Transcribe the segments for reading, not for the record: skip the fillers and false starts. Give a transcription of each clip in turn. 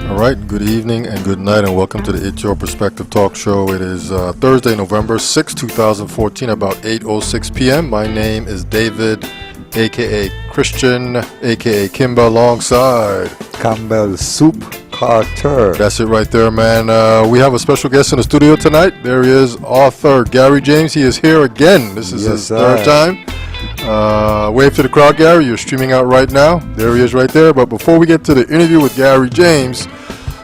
All right, good evening and good night, and welcome to the It's Your Perspective Talk Show. It is Thursday, November 6, 2014, about 8:06 p.m. My name is David, a.k.a. Christian, a.k.a. Kimba, alongside Campbell Soup Carter. That's it right there, man. We have a special guest in the studio tonight. There he is, author Gary James. He is here again. This is his third time. Wave to the crowd, Gary. You're streaming out right now. There he is right there. But before we get to the interview with Gary James,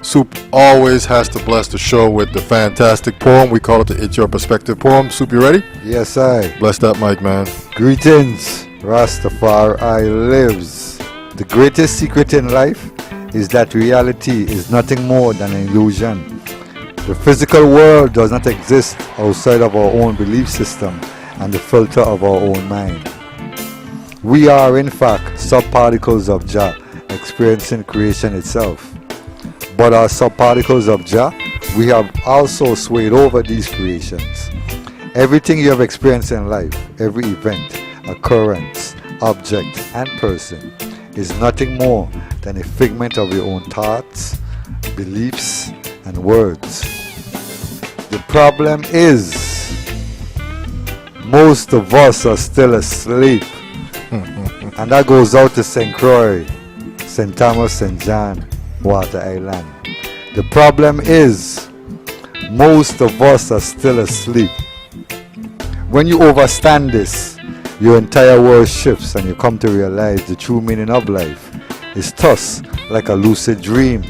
Soup always has to bless the show with the fantastic poem. We call it the It's Your Perspective poem. Soup, you ready? Yes, I. Bless that mic, man. Greetings, Rastafari lives. The greatest secret in life is that reality is nothing more than an illusion. The physical world does not exist outside of our own belief system and the filter of our own mind. We are in fact subparticles of Jah experiencing creation itself. But as subparticles of Jah, we have also swayed over these creations. Everything you have experienced in life, every event, occurrence, object, and person is nothing more than a figment of your own thoughts, beliefs, and words. The problem is, most of us are still asleep. And that goes out to St. Croix, St. Thomas, St. John, Water Island. The problem is, most of us are still asleep. When you understand this, your entire world shifts and you come to realize the true meaning of life is thus like a lucid dream.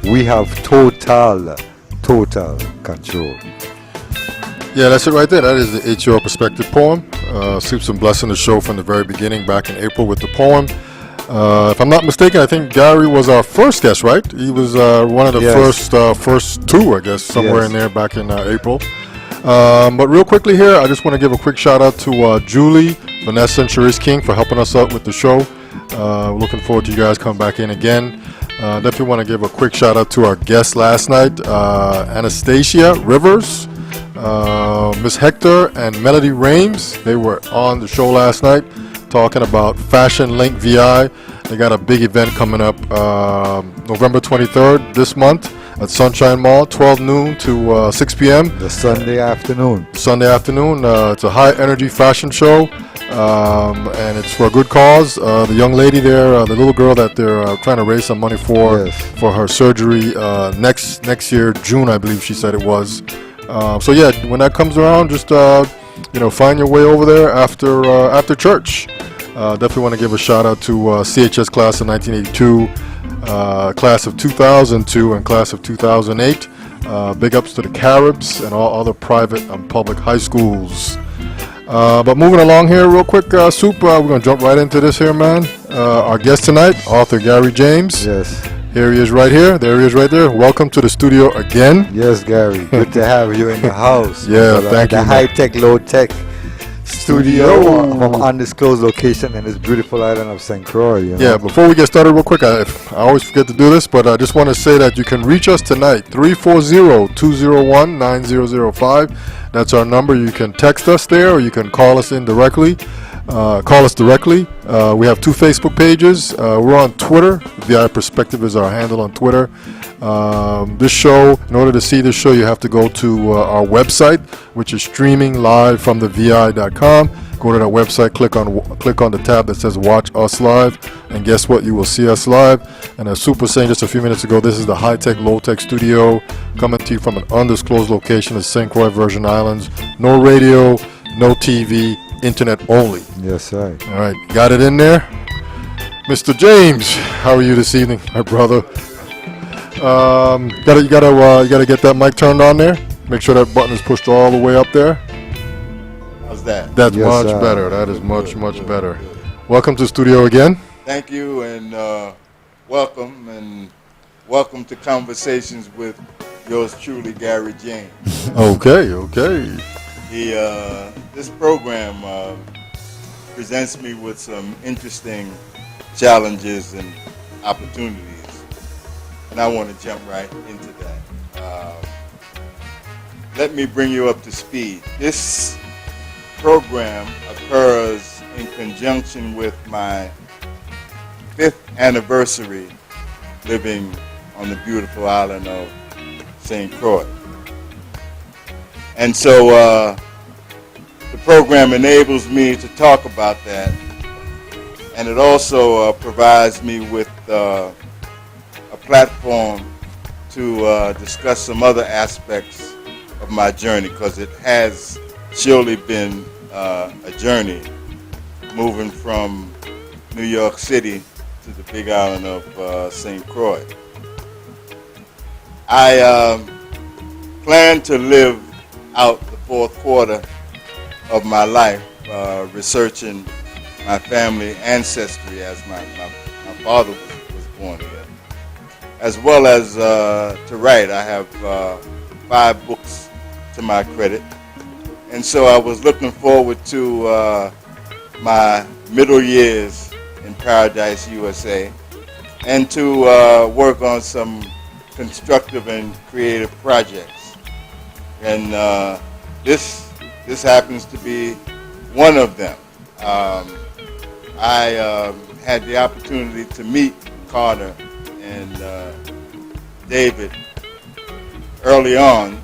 We have total control. Yeah, that's it right there. That is the It's Your Perspective poem. Soup's been blessing the show from the very beginning back in April with the poem. If I'm not mistaken, I think Gary was our first guest, right? He was one of the first two, I guess, somewhere in there back in April. But real quickly here, I just want to give a quick shout out to Julie, Vanessa, and Charisse King for helping us out with the show. Looking forward to you guys coming back in again. Definitely want to give a quick shout out to our guest last night, Anastasia Rivers, Miss Hector, and Melody Rames. They were on the show last night talking about Fashion Link VI. They got a big event coming up November 23rd this month at Sunshine Mall, 12 noon to 6 p.m. The Sunday afternoon. It's a high energy fashion show, and it's for a good cause. The young lady there, the little girl that they're trying to raise some money for her surgery next year, June, I believe she said it was. So yeah, when that comes around, just find your way over there after church. Definitely want to give a shout out to CHS class of 1982, class of 2002, and class of 2008. Big ups to the Caribs and all other private and public high schools. But moving along here real quick, Soup, we're going to jump right into this here, man. Our guest tonight, author Gary James. Yes. Here he is right here. There he is right there. Welcome to the studio again. Yes, Gary. Good to have you in the house. Yeah, thank you. The high-tech, low-tech studio from an undisclosed location in this beautiful island of St. Croix. Yeah, before we get started real quick, I always forget to do this, but I just want to say that you can reach us tonight, 340-201-9005. That's our number. You can text us there, or you can call us in directly. Call us directly. We have two Facebook pages. We're on Twitter. VI Perspective is our handle on Twitter. This show, in order to see this show, you have to go to our website, which is streaming live from the vi.com. Go to that website, click on the tab that says Watch Us Live, and guess what? You will see us live. And as Soup was saying just a few minutes ago, this is the high-tech, low-tech studio coming to you from an undisclosed location in St. Croix, Virgin Islands. No radio, no TV, internet only. Yes, sir. All right, got it in there. Mr. James, how are you this evening, my brother? You gotta get that mic turned on there. Make sure that button is pushed all the way up there. How's that? That's much better. That is much better. Welcome to the studio again. Thank you, and welcome to Conversations with yours truly, Gary James. Okay. This program presents me with some interesting challenges and opportunities, and I want to jump right into that. Let me bring you up to speed. This program occurs in conjunction with my 5th anniversary living on the beautiful island of St. Croix. And so the program enables me to talk about that, and it also provides me with a platform to discuss some other aspects of my journey, because it has surely been a journey moving from New York City to the big island of St. Croix. I plan to live out the fourth quarter of my life researching my family ancestry, as my father was born here, as well as to write. I have 5 books to my credit, and so I was looking forward to my middle years in Paradise, USA, and to work on some constructive and creative projects. And this happens to be one of them. I had the opportunity to meet Carter and David early on,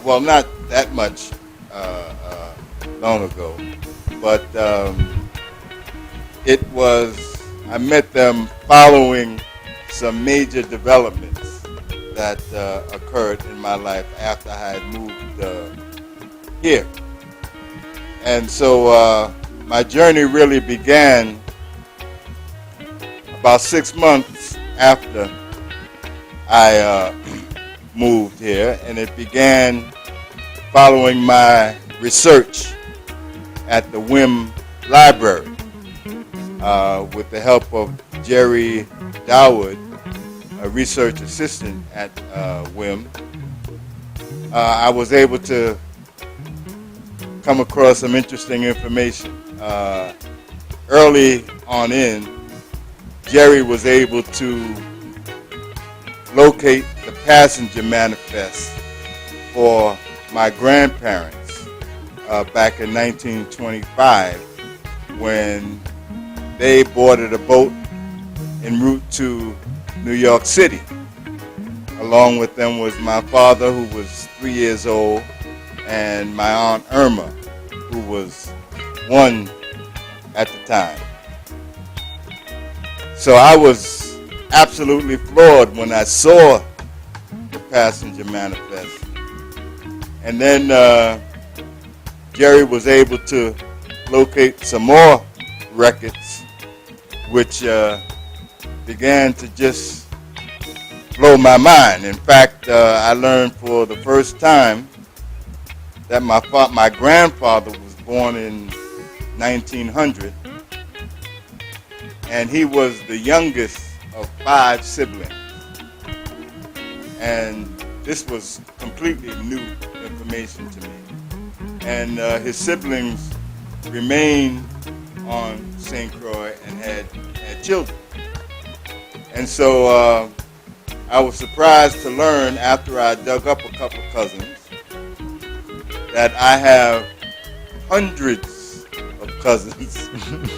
well, not that much long ago, but I met them following some major developments that occurred in my life after I had moved here. And so my journey really began about 6 months after I moved here, and it began following my research at the WIM Library with the help of Jerry Dawood, a research assistant at WIM. I was able to come across some interesting information. Early on in, Jerry was able to locate the passenger manifest for my grandparents back in 1925, when they boarded a boat en route to New York City. Along with them was my father, who was 3 years old, and my Aunt Irma, who was 1 at the time. So I was absolutely floored when I saw the passenger manifest. And then Jerry was able to locate some more records, which began to just blow my mind. In fact, I learned for the first time that my grandfather was born in 1900, and he was the youngest of 5 siblings. And this was completely new information to me. And his siblings remained on St. Croix and had children. And so I was surprised to learn, after I dug up a couple cousins, that I have hundreds of cousins,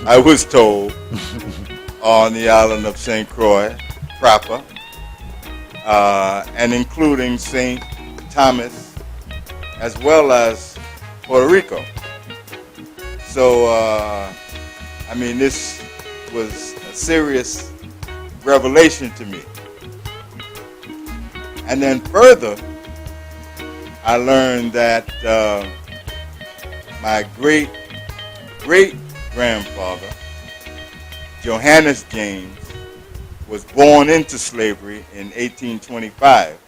I was told, on the island of St. Croix proper, and including St. Thomas, as well as Puerto Rico. So, I mean, this was a serious revelation to me. And then further, I learned that my great-great-grandfather, Johannes James, was born into slavery in 1825.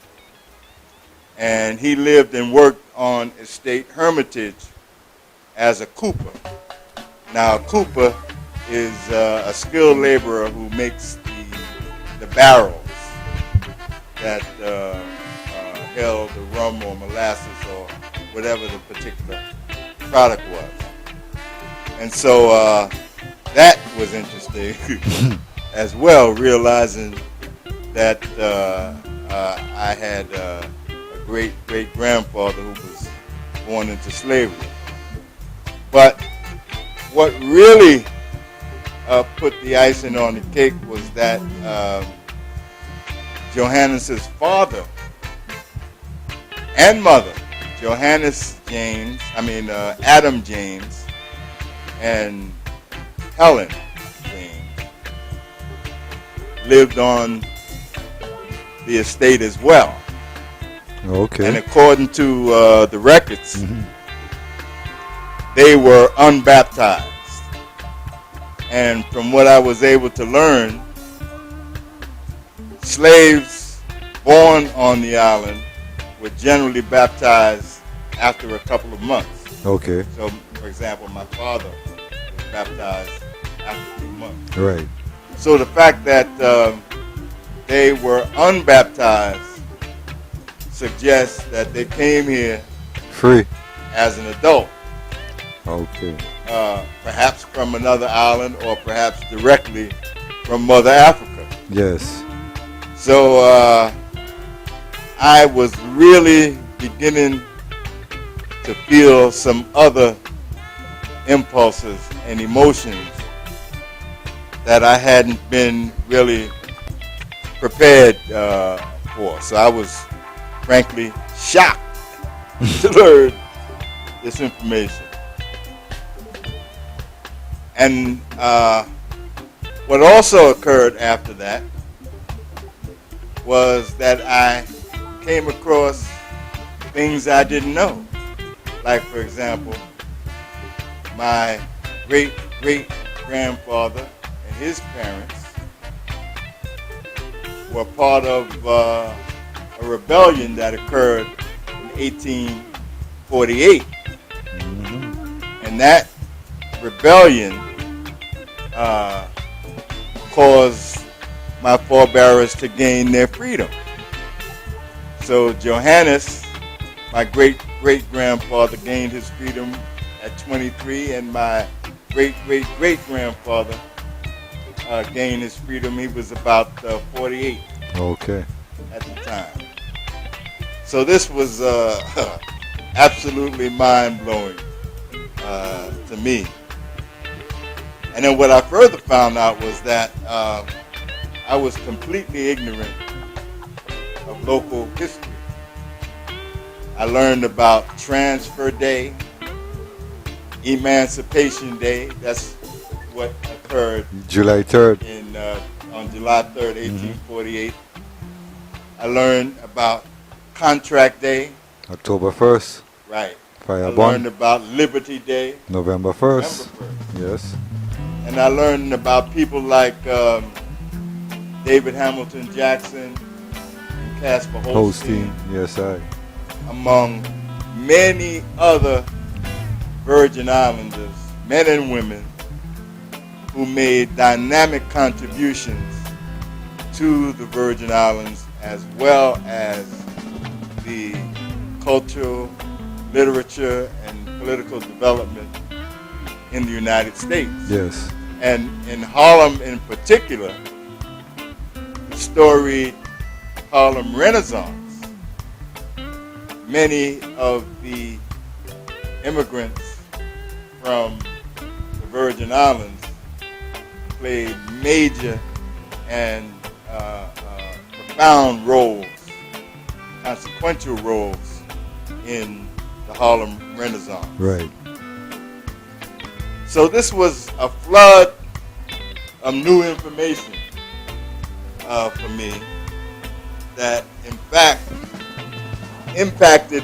And he lived and worked on Estate Hermitage as a cooper. Now, a cooper is a skilled laborer who makes the barrels that held the rum or molasses or whatever the particular product was. And so that was interesting as well, realizing that I had a great-great-grandfather who was born into slavery. But what really put the icing on the cake was that Johannes's father and mother, Adam James and Helen James, lived on the estate as well. Okay. And according to the records, they were unbaptized. And from what I was able to learn, slaves born on the island were generally baptized after a couple of months. Okay. So, for example, my father was baptized after 2 months. Right. So the fact that they were unbaptized suggests that they came here Free. as an adult, Okay. perhaps from another island or perhaps directly from Mother Africa. Yes. So I was really beginning to feel some other impulses and emotions that I hadn't been really prepared for. So I was frankly shocked to learn this information. And what also occurred after that was that I came across things I didn't know. Like, for example, my great-great-grandfather and his parents were part of a rebellion that occurred in 1848. And that rebellion caused my forebearers to gain their freedom. So Johannes, my great-great-grandfather, gained his freedom at 23, and my great-great-great-grandfather gained his freedom. He was about 48 Okay. at the time. So this was absolutely mind-blowing to me. And then what I further found out was that I was completely ignorant of local history. I learned about Transfer Day, Emancipation Day. That's what occurred July 3rd. on July 3rd, 1848. I learned about Contract Day. October 1st. Right. Fire I Bond. learned about Liberty Day. November 1st. November 1st. Yes. And I learned about people like David Hamilton Jackson and Caspar Holstein. Holstein, Yes, I. among many other Virgin Islanders, men and women, who made dynamic contributions to the Virgin Islands as well as the cultural, literature, and political development in the United States. Yes. And in Harlem in particular, the storied Harlem Renaissance, many of the immigrants from the Virgin Islands played major and profound roles, consequential roles in the Harlem Renaissance. Right. So this was a flood of new information for me that, in fact, impacted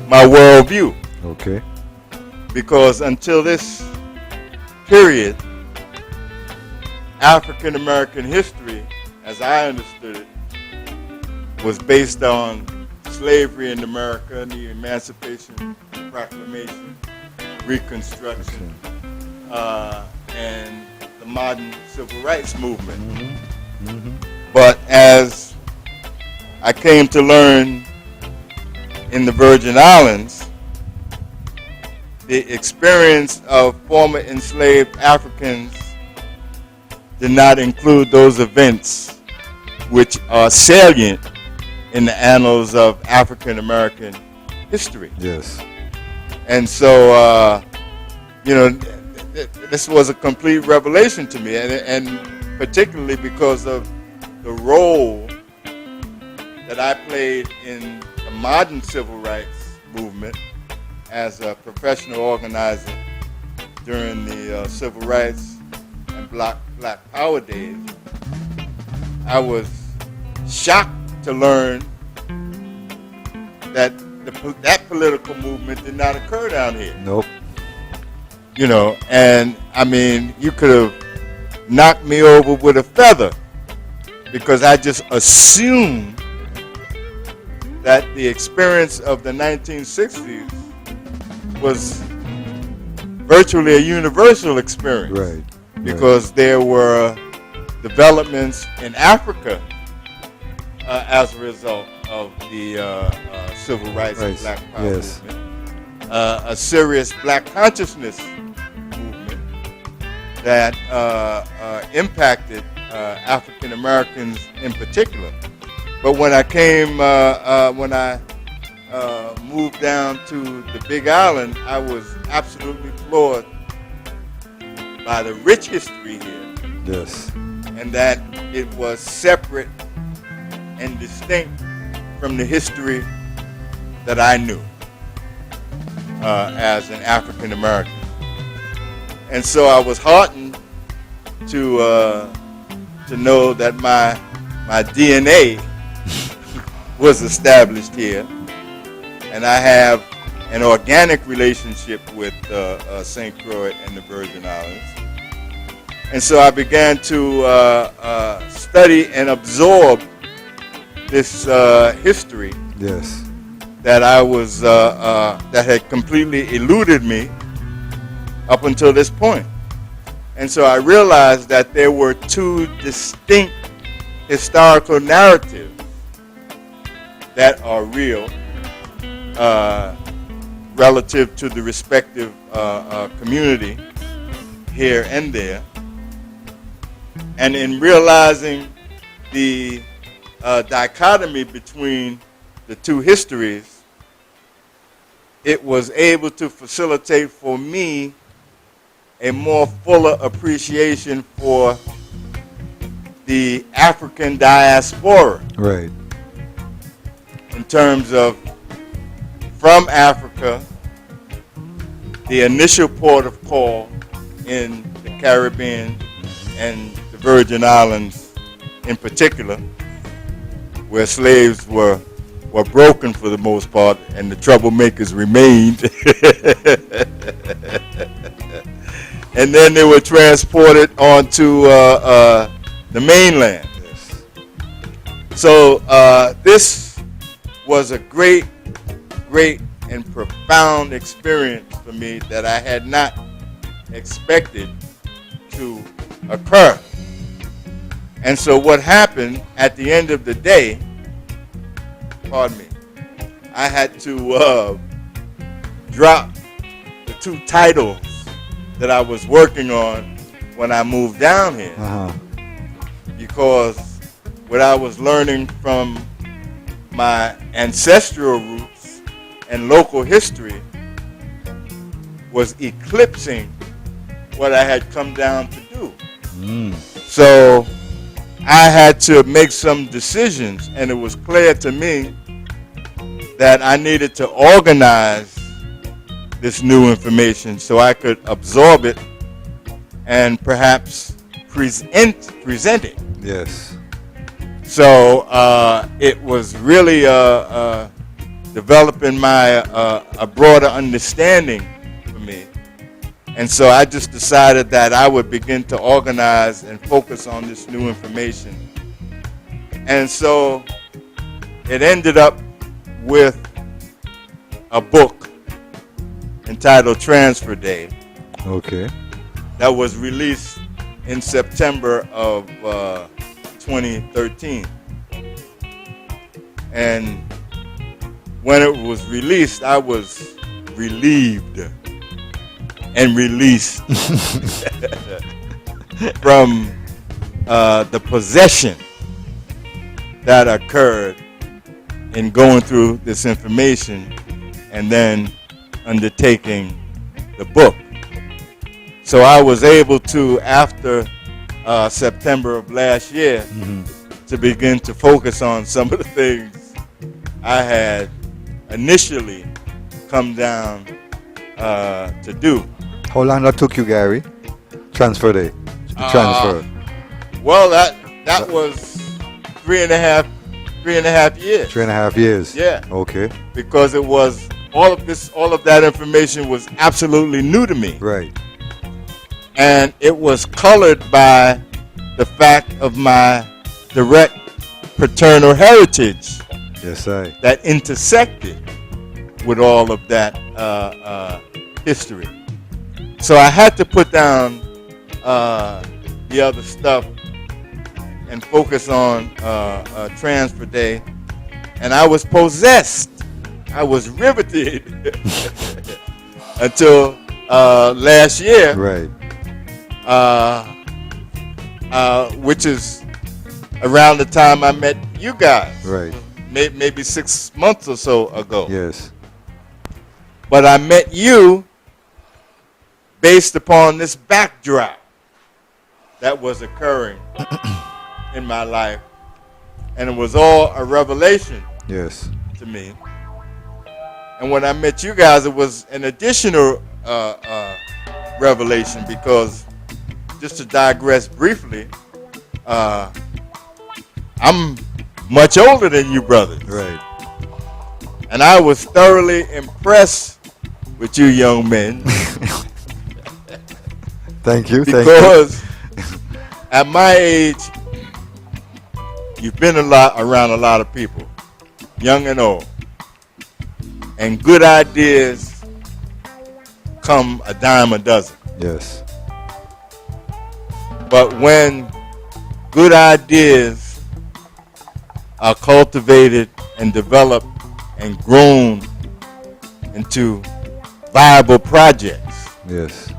my worldview. Okay. Because until this period, African American history, as I understood it, was based on slavery in America, the Emancipation Proclamation, Reconstruction, and the modern civil rights movement. But as I came to learn in the Virgin Islands, the experience of former enslaved Africans did not include those events which are salient in the annals of African American history. Yes. And so, this was a complete revelation to me, and particularly because of the role that I played in the modern civil rights movement as a professional organizer during the civil rights and Black Power days, I was shocked to learn that that political movement did not occur down here. Nope. You know, and I mean, you could have knocked me over with a feather because I just assumed that the experience of the 1960s was virtually a universal experience. Right. Because there were developments in Africa as a result of the civil rights and Black Power movement, a serious Black consciousness movement that impacted African Americans in particular. But when I came, when I moved down to the Big Island, I was absolutely floored by the rich history here. Yes. And that it was separate and distinct from the history that I knew as an African American. And so I was heartened to know that my DNA was established here, and I have an organic relationship with St. Croix and the Virgin Islands. And so I began to study and absorb this history. Yes. That I was that had completely eluded me up until this point. And so I realized that there were two distinct historical narratives that are real relative to the respective community here and there. And in realizing the dichotomy between the two histories, it was able to facilitate for me a more fuller appreciation for the African diaspora. Right. In terms of from Africa, the initial port of call in the Caribbean and the Virgin Islands in particular, where slaves were broken for the most part and the troublemakers remained. And then they were transported onto the mainland. Yes. So this was a great and profound experience for me that I had not expected to occur. And so what happened at the end of the day, pardon me, I had to drop the two titles that I was working on when I moved down here. Because what I was learning from my ancestral roots and local history was eclipsing what I had come down to do. So I had to make some decisions, and it was clear to me that I needed to organize this new information so I could absorb it and perhaps present it. Yes. So it was really developing a broader understanding for me. And so I just decided that I would begin to organize and focus on this new information. And so it ended up with a book entitled Transfer Day. Okay. That was released in September of 2013. And when it was released, I was relieved and released from the possession that occurred in going through this information and then undertaking the book. So I was able to, after September of last year, to begin to focus on some of the things I had initially come down to do. How long that took you, Gary? Transfer day. The transfer. Well, that was 3.5 years. 3.5 years. Yeah. Okay. Because it was all of that information was absolutely new to me. Right. And it was colored by the fact of my direct paternal heritage Yes, I. that intersected with all of that history. So I had to put down the other stuff and focus on Transfer Day. And I was possessed. I was riveted until last year. Right. Which is around the time I met you guys. Right. Maybe 6 months or so ago. Yes. But I met you based upon this backdrop that was occurring in my life. And it was all a revelation Yes. to me. And when I met you guys, it was an additional revelation because, just to digress briefly, I'm much older than you brothers. Right. And I was thoroughly impressed with you young men Thank you. Thank you. because at my age, you've been around a lot of people, young and old. And good ideas come a dime a dozen. Yes. But when good ideas are cultivated and developed and grown into viable projects, Yes.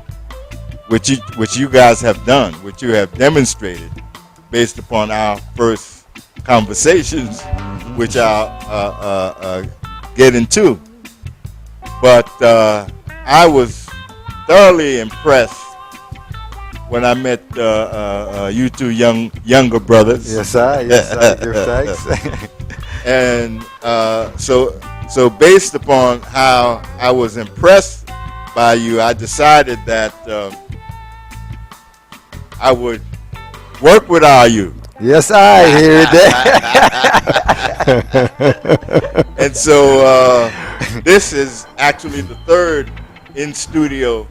which you guys have done, which you have demonstrated based upon our first conversations, which I'll get into. But I was thoroughly impressed when I met you two younger brothers. Yes, I. Yes, I. Give thanks. And so based upon how I was impressed by you, I decided that I would work with all you. Yes, I hear it. And so this is actually the third in-studio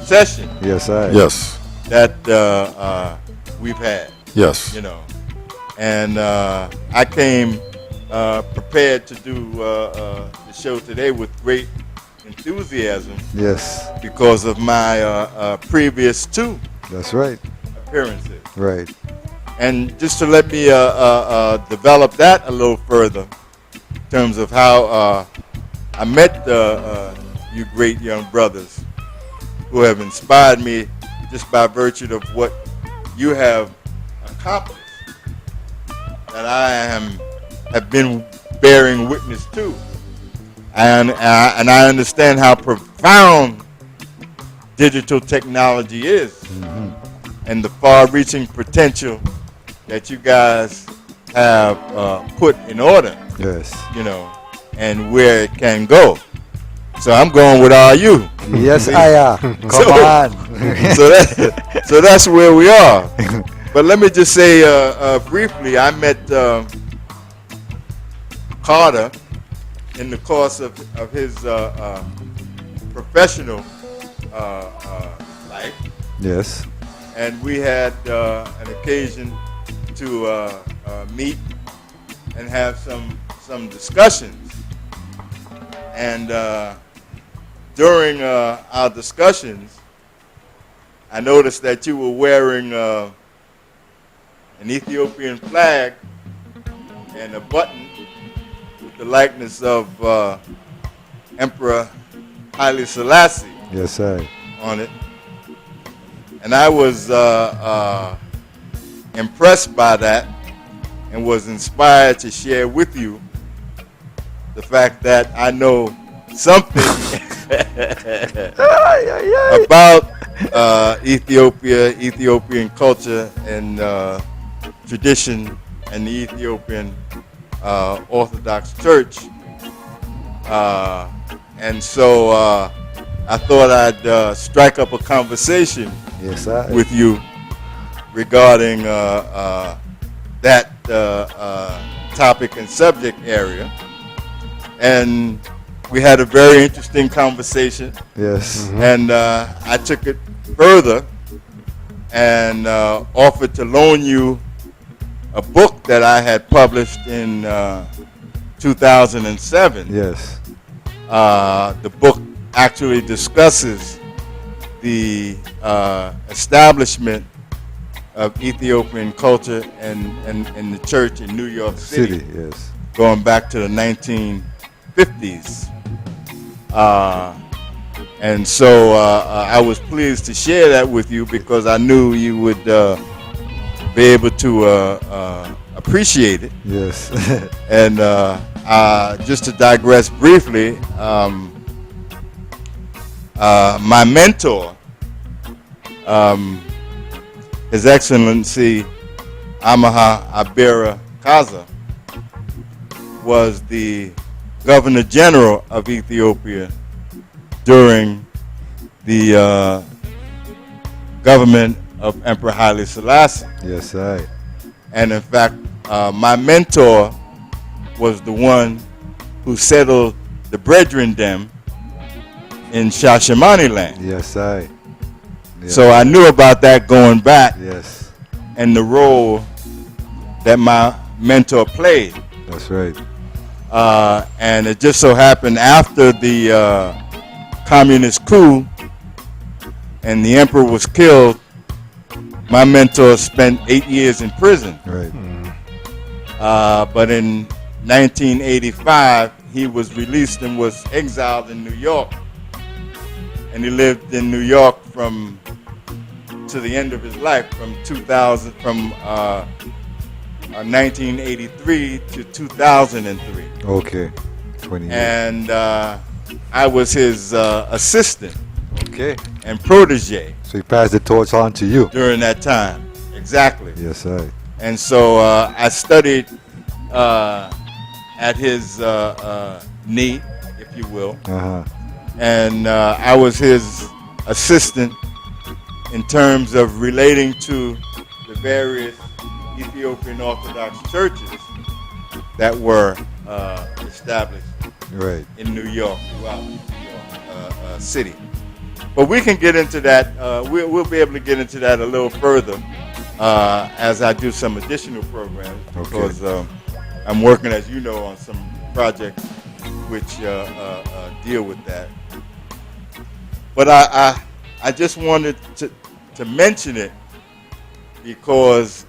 session Yes, I. Yes. that we've had, Yes. you know. And I came prepared to do the show today with great enthusiasm Yes, because of my previous two that's right. appearances. Right. And just to let me develop that a little further in terms of how I met you great young brothers who have inspired me just by virtue of what you have accomplished, that I have been bearing witness to. And I understand how profound digital technology is and the far-reaching potential that you guys have put in order, Yes. you know, and where it can go. So I'm going with all you. Yes, I am. Come So- on. So that's where we are. But let me just say briefly, I met Carter in the course of his professional life, Yes. and we had an occasion to meet and have some discussions. And during our discussions, I noticed that you were wearing an Ethiopian flag and a button with the likeness of Emperor Haile Selassie Yes, I. on it. And I was impressed by that and was inspired to share with you the fact that I know something about Ethiopia, Ethiopian culture and tradition, and the Ethiopian Orthodox Church, and so I thought I'd strike up a conversation Yes, sir. with you regarding that topic and subject area. And we had a very interesting conversation, Yes. and I took it further and offered to loan you a book that I had published in 2007. Yes. The book actually discusses the establishment of Ethiopian culture and the church in New York City, City. Yes. going back to the 1950s. And so I was pleased to share that with you because I knew you would be able to appreciate it. Yes. And just to digress briefly, my mentor, His Excellency Amaha Abera Kaza, was the Governor General of Ethiopia during the government of Emperor Haile Selassie. Yes, I. And in fact, my mentor was the one who settled the Brethren Dem in Shashamani land. Yes, I. Yes. So I knew about that going back Yes, and the role that my mentor played. that's right. And it just so happened after the communist coup and the emperor was killed, my mentor spent 8 years in prison. Right. But in 1985, he was released and was exiled in New York. And he lived in New York to the end of his life, from 1983 to 2003. Okay. 20 years. And I was his assistant Okay. and protege So he passed the torch on to you. during that time. Exactly. Yes, I. And so I studied at his knee, if you will. Uh-huh. And I was his assistant in terms of relating to the various Ethiopian Orthodox churches that were established Right. in New York, throughout New York City. But we can get into that. We'll be able to get into that a little further as I do some additional programs, because I'm working, as you know, on some projects which deal with that. But I just wanted to mention it because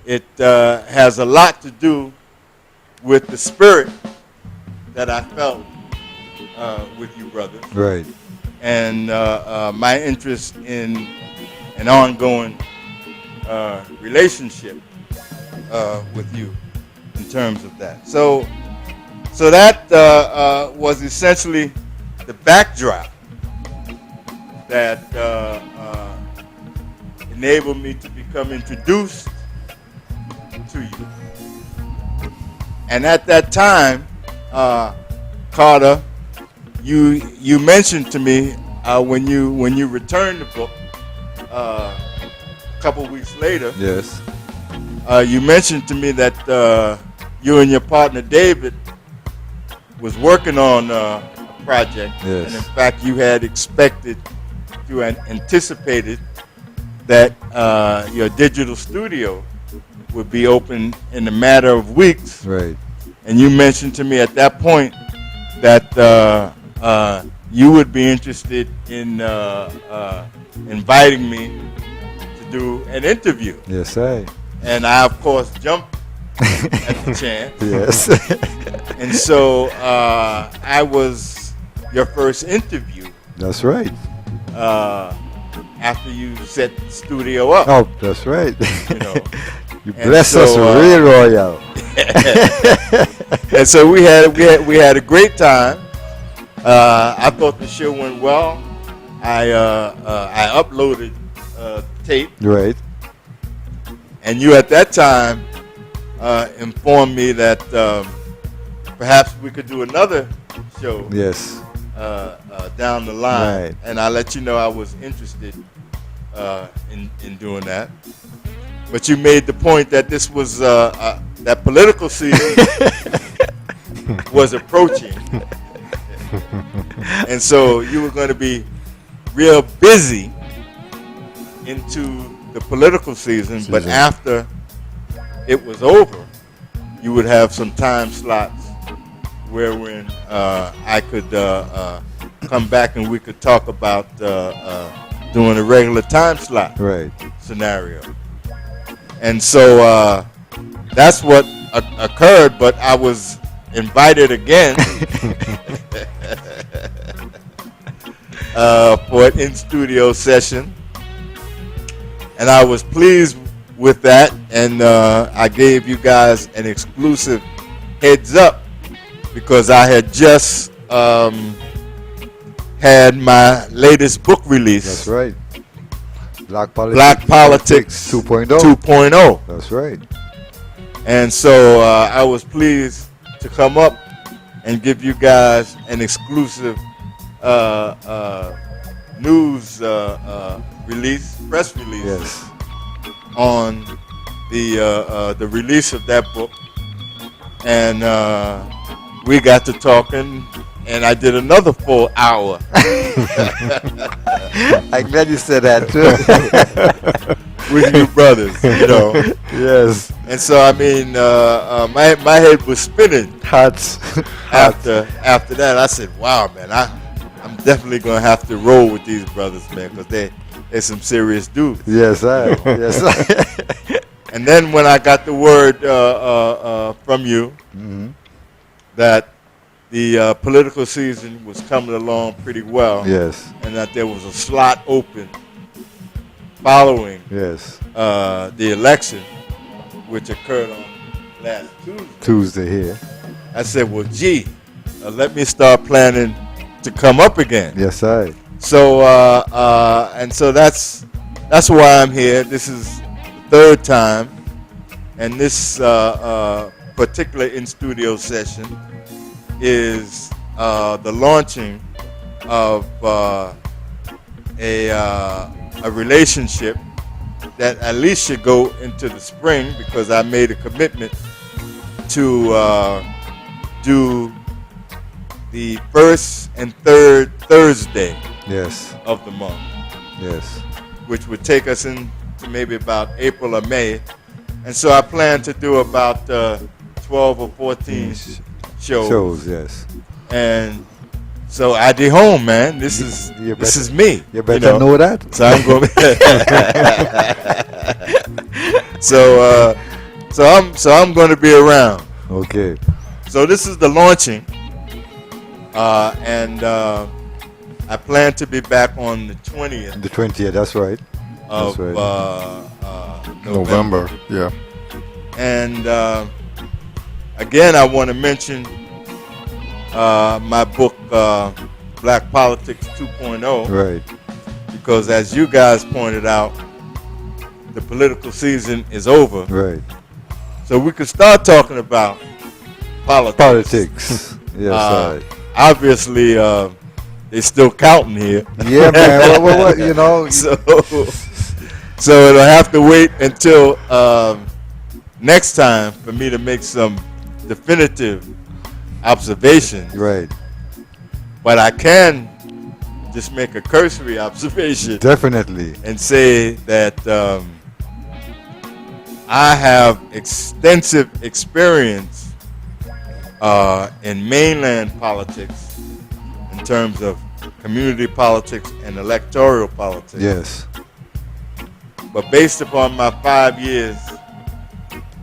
it has a lot to do with the spirit that I felt with you brothers, Right. and my interest in an ongoing relationship with you in terms of that. So that was essentially the backdrop that enabled me to become introduced to you. And at that time, Carter, you mentioned to me when you returned the book a couple weeks later. Yes. You mentioned to me that you and your partner David was working on a project, Yes. and in fact, you had anticipated that your digital studio would be open in a matter of weeks. Right. And you mentioned to me at that point that you would be interested in inviting me to do an interview. Yes, I. And I, of course, jumped at the chance. Yes. And so I was your first interview That's right. after you set the studio up. Oh, that's right. You know. You And bless so, us real royal. And so we had a great time. I thought the show went well. I uploaded tape, Right. and you at that time informed me that perhaps we could do another show Yes. down the line, Right. and I let you know I was interested in doing that. But you made the point that this was that political season was approaching, and so you were going to be real busy into the political season. But after it was over, you would have some time slots wherein I could come back and we could talk about doing a regular time slot Right. scenario. And so that's what occurred, but I was invited again for an in-studio session. And I was pleased with that, and I gave you guys an exclusive heads up because I had just had my latest book release. That's right. Black Black Politics 2.0. 2.0. That's right. And so I was pleased to come up and give you guys an exclusive news release, press release Yes. on the release of that book. And we got to talking, and I did another full hour I'm glad you said that too. with you brothers, you know. Yes. And so I mean, my head was spinning Hats. after that. I said, "Wow, man, I'm definitely gonna have to roll with these brothers, man, because they're some serious dudes." Yes, I. Yes, I. And then when I got the word from you that the political season was coming along pretty well, Yes. and that there was a slot open following Yes. the election, which occurred on last Tuesday, Tuesday here. I said, well, gee, let me start planning to come up again. Yes, I. So, and so that's why I'm here. This is the third time, and this particular in-studio session is the launching of a relationship that at least should go into the spring, because I made a commitment to do the first and third Thursday Yes. of the month, Yes. which would take us into maybe about April or May. And so I plan to do about 12 or 14 shows. Shows. Yes. And so I be home, man. This is You this better- is me. You better know that. So I'm going. so I'm going to be around. Okay. So this is the launching, and I plan to be back on the 20th The 20th. That's right. of That's right. November. Yeah. And again, I want to mention my book, Black Politics 2.0, Right. because as you guys pointed out, the political season is over. Right. So we could start talking about politics. Politics. Yes, I. Obviously, they're still counting here. Yeah, man. What, you know. So it'll have to wait until next time for me to make some definitive observations. Right. But I can just make a cursory observation Definitely. and say that I have extensive experience in mainland politics in terms of community politics and electoral politics. Yes. But based upon my 5 years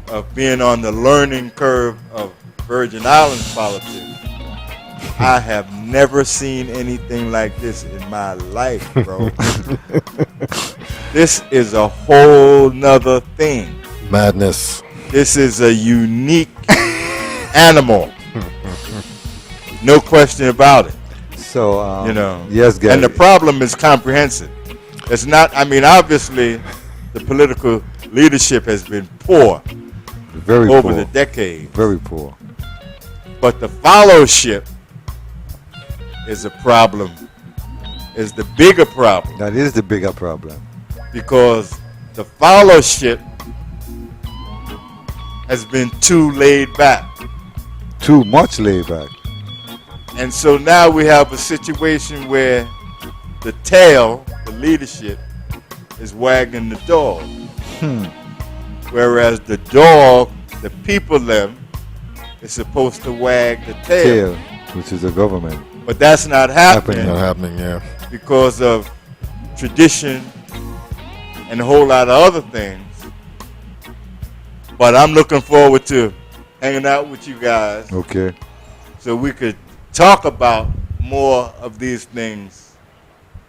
of being on the learning curve of Virgin Islands politics, I have never seen anything like this in my life, bro. This is a whole nother thing. Madness. This is a unique animal. No question about it. So, You know. Yes, Gary. And the problem is comprehensive. It's not, I mean, obviously, the political leadership has been poor. Very over poor. the decades. Very poor. But the fellowship is a problem, is the bigger problem, That is the bigger problem. because the fellowship has been too laid back. Too much laid back. And so now we have a situation where the tail, the leadership, is wagging the dog. Whereas the dog, the people them, is supposed to wag the tail. Tail, which is the government. But that's not happening Not happening, yeah. because of tradition and a whole lot of other things. But I'm looking forward to hanging out with you guys Okay. so we could talk about more of these things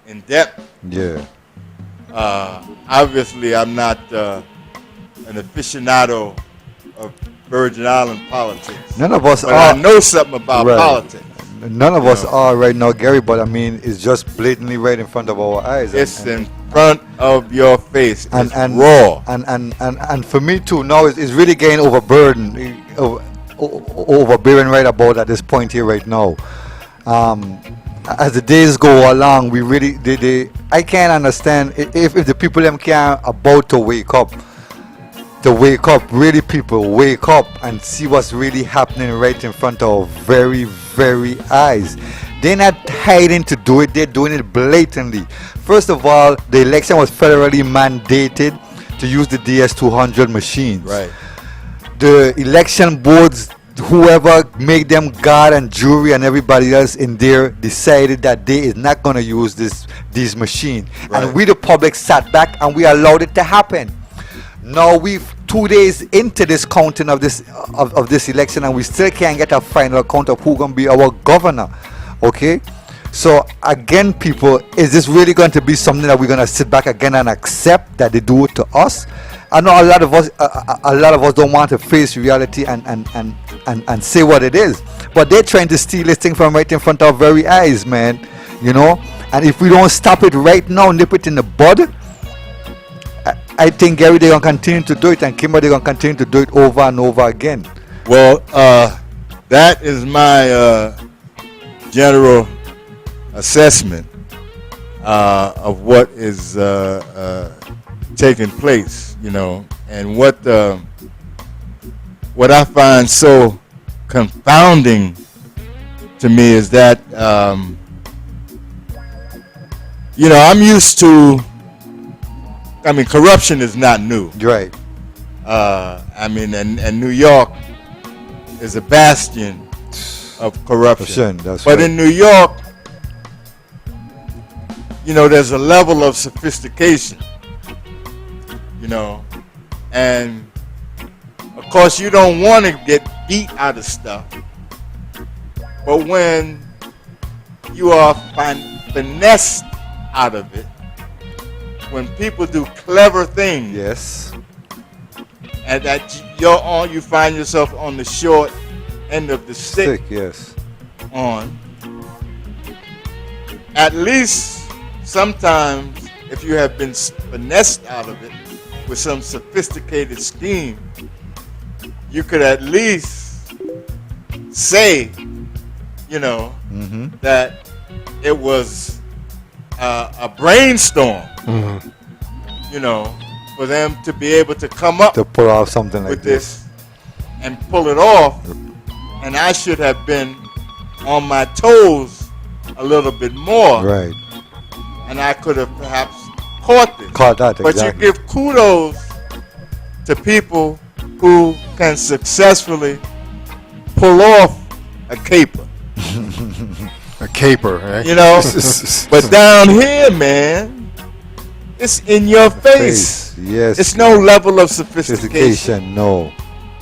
in depth. Yeah. Obviously, I'm not an aficionado of Virgin Island politics, None of us but I are. know something about Right. politics. None of us know. are right now, Gary. But I mean, it's just blatantly right in front of our eyes. It's in front of your face. and It's and raw. and for me too now it's really getting overburdened, overbearing right about at this point here right now. As the days go along, we really I can't understand if the people them can't about to wake up. Really people wake up and see what's really happening right in front of our very, very eyes. They're not hiding to do it, they're doing it blatantly. First of all, the election was federally mandated to use the DS200 machines. Right. The election boards, whoever made them guard and jury and everybody else in there, decided that they is not going to use these machines. Right. And we the public sat back and we allowed it to happen. Now we've 2 days into this counting of this election and we still can't get a final count of who's going to be our governor. Okay, so again, people, is this really going to be something that we're going to sit back again and accept that they do it to us? I know a lot of us don't want to face reality and say what it is, but they're trying to steal this thing from right in front of our very eyes, man. You know, and if we don't stop it right now, nip it in the bud, I think, Gary, they're going to continue to do it, and Kimber, they're going to continue to do it over and over again. Well, that is my general assessment of what is taking place, you know, and what I find so confounding to me is that you know, I'm used to. I mean, corruption is not new. Right. I mean, and New York is a bastion of corruption. That's But right. in New York, you know, there's a level of sophistication, you know, and of course you don't want to get beat out of stuff. But when you are finessed out of it, when people do clever things, Yes. and that you find yourself on the short end of the stick Yes. on, at least sometimes if you have been finessed out of it with some sophisticated scheme, you could at least say, you know, that it was a brainstorm, you know, for them to be able to come up To pull off something like with this and pull it off. And I should have been on my toes a little bit more, Right. and I could have perhaps caught this. Caught that, But exactly. you give kudos to people who can successfully pull off a caper, A caper, eh? you know. But down here, man, it's in your face. Yes. It's no level of sophistication. sophistication. No.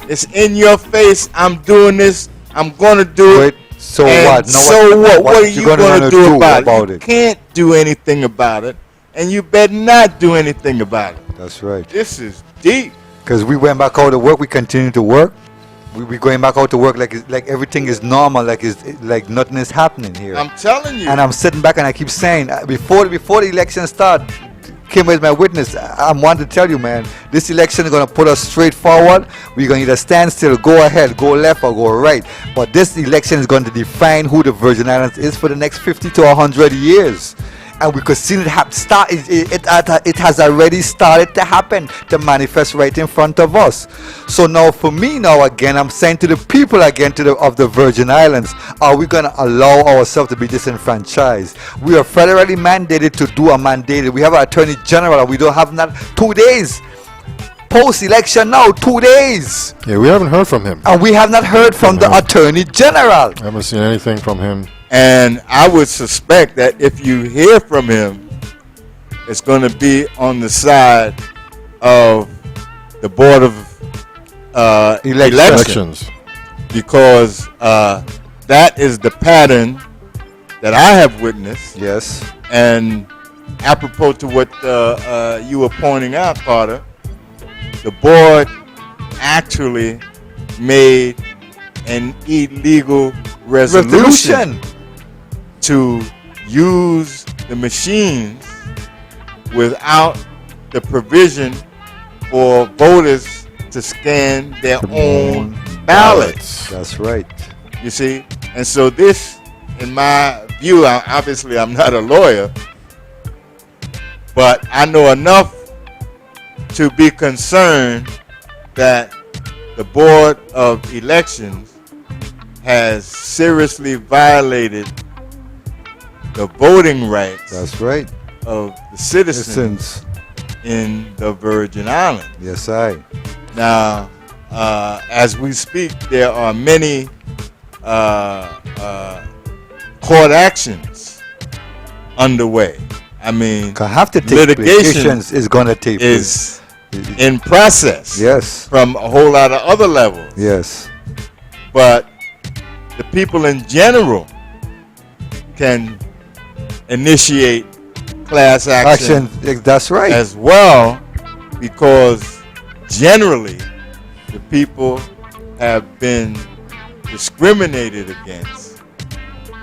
It's in your face. I'm doing this. I'm gonna do Wait. it. So And what? Now so what? What are you gonna gonna do about it? You it? can't do anything about it, and you better not do anything about it. That's right. This is deep. Because we went back out to work. We continue to work. We going back out to work like everything is normal. Like nothing is happening here. I'm telling you. And I'm sitting back and I keep saying before the election start, Kimber is my witness. I'm one to tell you, man, this election is going to put us straight forward. We're going to either stand still, go ahead, go left, or go right. But this election is going to define who the Virgin Islands is for the next 50 to 100 years. And we could see it it has already started to happen, to manifest right in front of us. So now for me now again, I'm saying to the people again of the Virgin Islands, are we going to allow ourselves to be disenfranchised? We are federally mandated to do a mandate. We have an Attorney General. We don't have not 2 days. Post-election now, 2 days. Yeah, we haven't heard from him. And we have not heard from the Attorney General. I haven't seen anything from him. And I would suspect that if you hear from him, it's going to be on the side of the Board of Elections, because that is the pattern that I have witnessed. Yes. And apropos to what you were pointing out, Carter, the board actually made an illegal resolution to use the machines without the provision for voters to scan their own ballots. That's right. You see? And so this, in my view, obviously I'm not a lawyer, but I know enough to be concerned that the Board of Elections has seriously violated the voting rights That's right. of the citizens in the Virgin Islands. Yes, I. Now, as we speak, there are many court actions underway. I mean, Have to take litigation is going to take is in process. Yes. From a whole lot of other levels. Yes. But the people in general can initiate class action That's right. as well, because generally the people have been discriminated against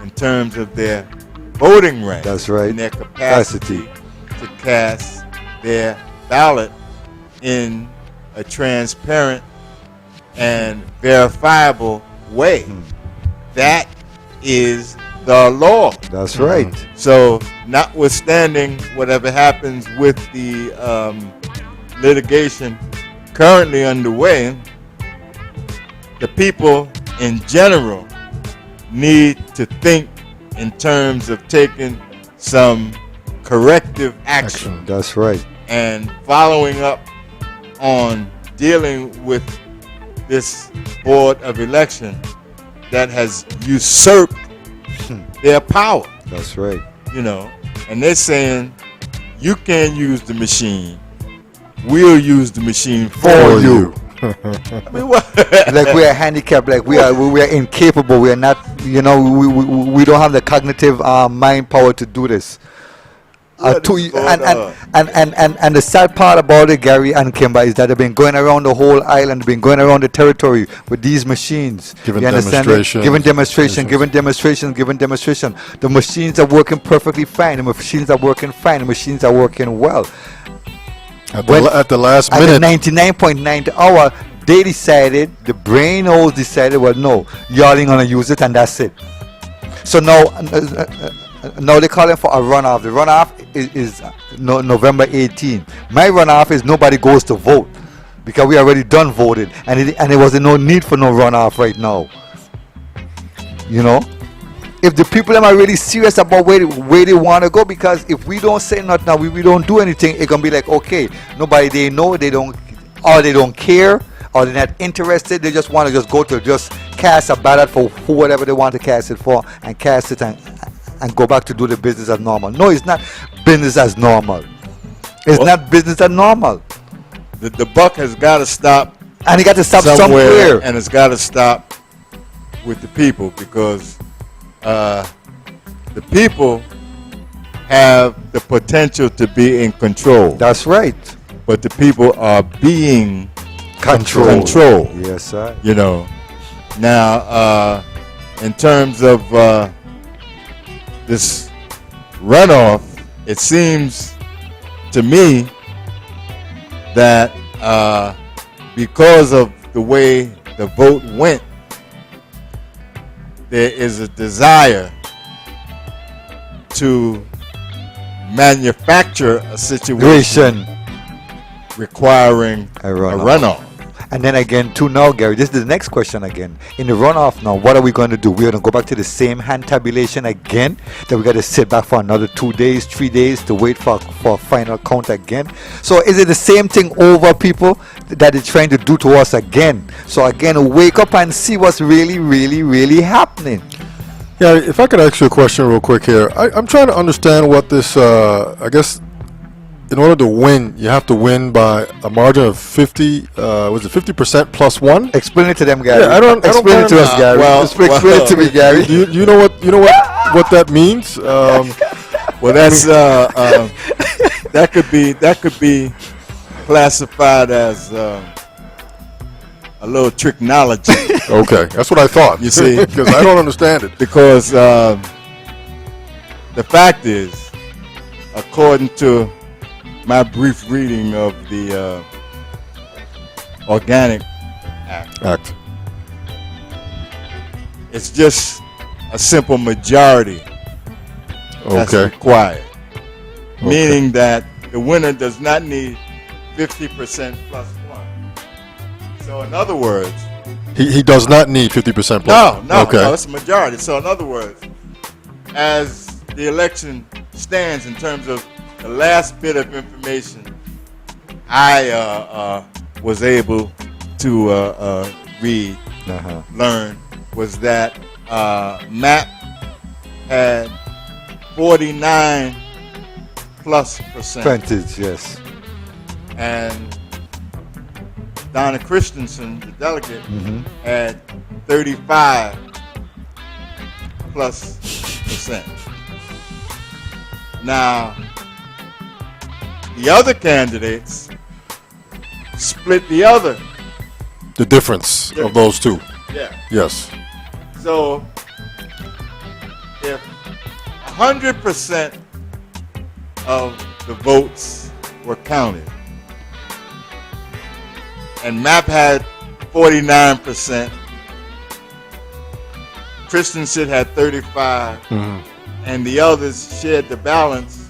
in terms of their voting rights. That's right. And their capacity to cast their ballot in a transparent and verifiable way. That is the law. That's right. So, notwithstanding whatever happens with the litigation currently underway, the people in general need to think in terms of taking some corrective action That's right. and following up on dealing with this Board of Election that has usurped their power, That's right. you know, and they're saying you can't use the machine, we'll use the machine for you. I mean, what? Like we are handicapped. Like we are incapable. We are not. You know, we don't have the cognitive mind power to do this. What is going on? And the sad part about it, Gary and Kimber, is that they've been going around the whole island, been going around the territory with these machines. Giving You understand it? demonstrations. Giving demonstration. The machines are working perfectly fine. The machines are working fine. The machines are working well. At the last At minute, the 99.9 hour, they decided, the brain holes decided, well, no, y'all ain't gonna use it, and that's it. So now they're calling for a runoff. The runoff is November 18. My runoff is nobody goes to vote, because we already done voted, and there wasn't no need for no runoff right now. You know, if the people are really serious about where they want to go, because if we don't say nothing now, we don't do anything, it's gonna be like, okay, nobody, they know, they don't care, or they're not interested. They just want to just go to just cast a ballot for whatever they want to cast it for, and cast it and go back to do the business as normal. No, it's not business as normal. It's not business as normal. The buck has got to stop, And it got to stop somewhere. and it's got to stop with the people, because the people have the potential to be in control, That's right. but the people are being Control. controlled. Yes, sir. You know, now in terms of this runoff, it seems to to me that because of the way the vote went, there is a desire to manufacture a situation requiring A a runoff. runoff. And then again, too, now, Gary, this is the next question again. In the runoff now, what are we going to do? We're going to go back to the same hand tabulation again? That we got to sit back for another 2 days, 3 days to wait for a final count again? So is it the same thing over, people, that it's trying to do to us again? So again, wake up and see what's really, really, really happening. Yeah, if I could ask you a question real quick here. I'm trying to understand what this, I guess, in order to win, you have to win by a margin of 50, was it 50% plus one? Explain it to them, Gary. Yeah, I don't Explain it to us, kinda- Gary. well, Explain well, it to me, Gary. Do you know what that means? Well, that's that could be classified as a little tricknology. Okay, that's what I thought. You see. Because I don't understand it. Because the fact is, according to my brief reading of the Organic Act, it's just a simple majority that's Okay. required. Meaning that the winner does not need 50% plus one. So in other words, He does not need 50% plus. no, Okay. it's a majority. So in other words, as the election stands in terms of the last bit of information I was able to read, learn, was that MAP had 49 plus percent, Percentage, yes. and Donna Christensen, the delegate, had 35 plus percent. Now, the other candidates split the other. The difference of those two. Yeah. Yes. So, if 100% of the votes were counted, and MAP had 49%, Christensen had 35, and the others shared the balance,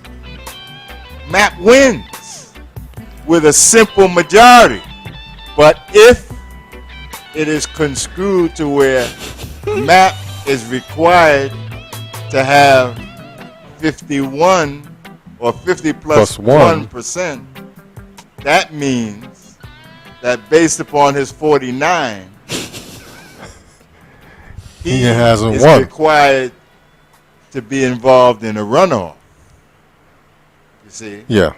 MAP wins with a simple majority. But if it is construed to where MAP is required to have 51 or 50 Plus plus one. 1%, that means that based upon his 49, He hasn't is won. required to be involved in a runoff. You see? Yeah.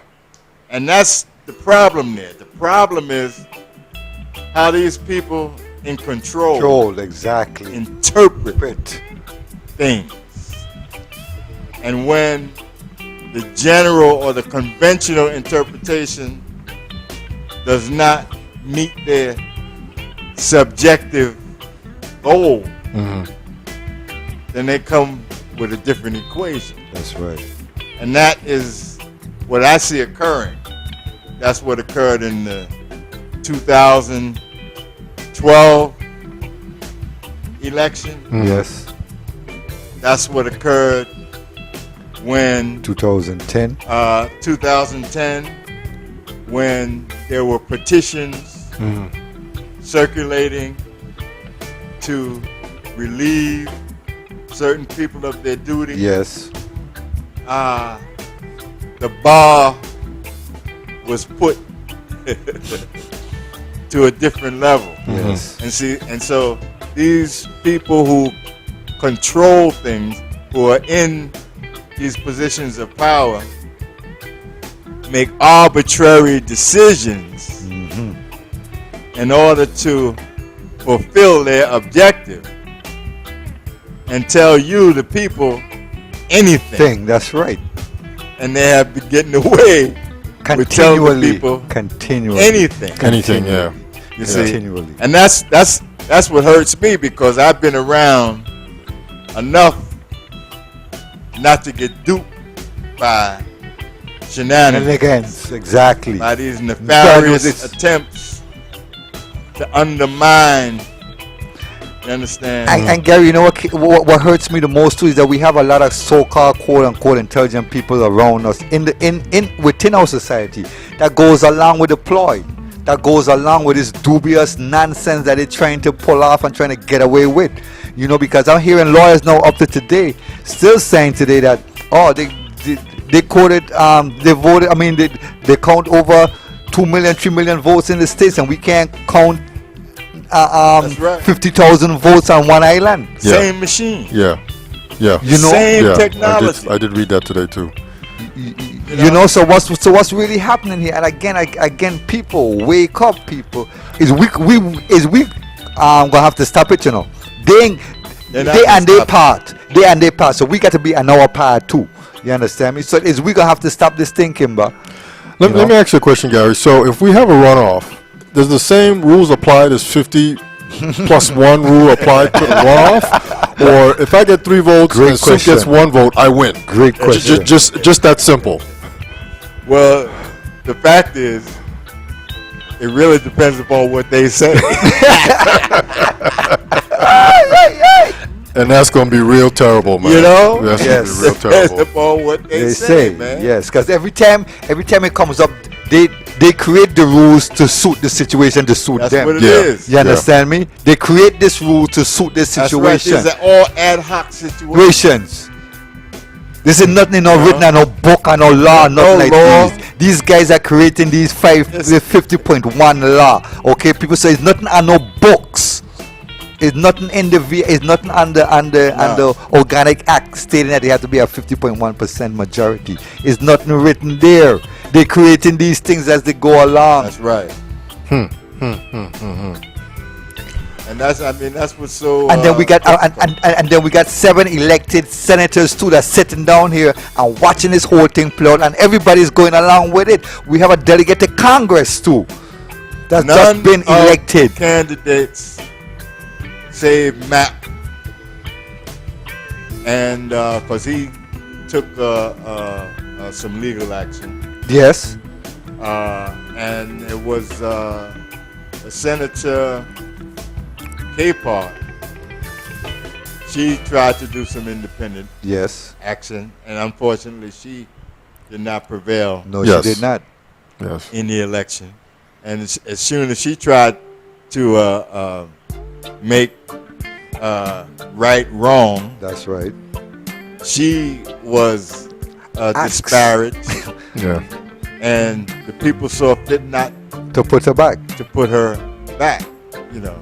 And that's the problem there. The problem is how these people in control Controlled, exactly. interpret things. And when the general or the conventional interpretation does not meet their subjective goal, then they come with a different equation. That's right. And that is what I see occurring. That's what occurred in the 2012 election. Yes. That's what occurred when 2010. 2010, when there were petitions circulating to relieve certain people of their duty. Yes. The bar was put to a different level. Yes. And so these people who control things, who are in these positions of power, make arbitrary decisions in order to fulfill their objective and tell you, the people, anything. That's right. And they have been getting away with telling the Continually. people Continually. anything. Anything, yeah. You see? Continually. And that's what hurts me, because I've been around enough not to get duped by shenanigans Exactly. by these nefarious It's- attempts to undermine. You understand? And Gary, you know what hurts me the most too is that we have a lot of so-called quote unquote intelligent people around us in within our society that goes along with the ploy, that goes along with this dubious nonsense that they're trying to pull off and trying to get away with. You know, because I'm hearing lawyers now up to today still saying today that they quoted they voted, I mean they count over 2 million 3 million votes in the states and we can't count That's right. 50,000 votes on one island. Yeah. Same machine. Yeah. Yeah. You know, Same yeah. technology. I did read that today too. you know. So what's really happening here? And again, people wake up. People is we gonna have to stop it. You know, they They're not they gonna and their stop it. part. They and their part. So we got to be on our part too. You understand me? So is we gonna have to stop this thing, Kimber? Let me ask you a question, Gary. So if we have a runoff, does the same rules apply as 50 plus 1 rule apply to the runoff? Or if I get 3 votes Great and Soup gets question. 1 vote, I win? Great question. Just that simple. Well, the fact is, it really depends upon what they say. And that's going to be real terrible, man. You know? That's Yes. going to be real Depends terrible. upon what they, They say, say man. yes, because every time it comes up, they create the rules to suit the situation to suit That's them. what it Yeah. is. You understand me? They create this rule to suit this That's right. situation. These are all ad hoc situations. Situations. This is nothing no written on no book or no law, nothing like law. this. These guys are creating these Yes. 50.1 law. Okay, people say it's nothing on no books. It's nothing in the it's nothing on the Organic Act stating that they have to be a 50.1% majority. It's nothing written there. They're creating these things as they go along. That's right. And that's what's so. And then we got difficult. and then we got 7 elected senators too that's sitting down here and watching this whole thing play out, and everybody's going along with it. We have a delegate to Congress too that's None just been of elected. Candidates save Mac, and because he took some legal action, Yes, and it was Senator Capehart. She tried to do some independent yes. action, and unfortunately, she did not prevail No, Yes. she did not. Yes. in the election. And as soon as she tried to make right wrong, That's right. she was Axed. disparaged, Yeah. and the people saw fit not To put her back. to put her back. You know,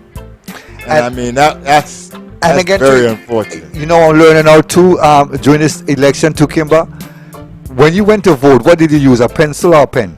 and And- I mean that's again, very too, unfortunate. You know, I'm learning now too during this election too, Kimber. When you went to vote, what did you use? A pencil or a pen?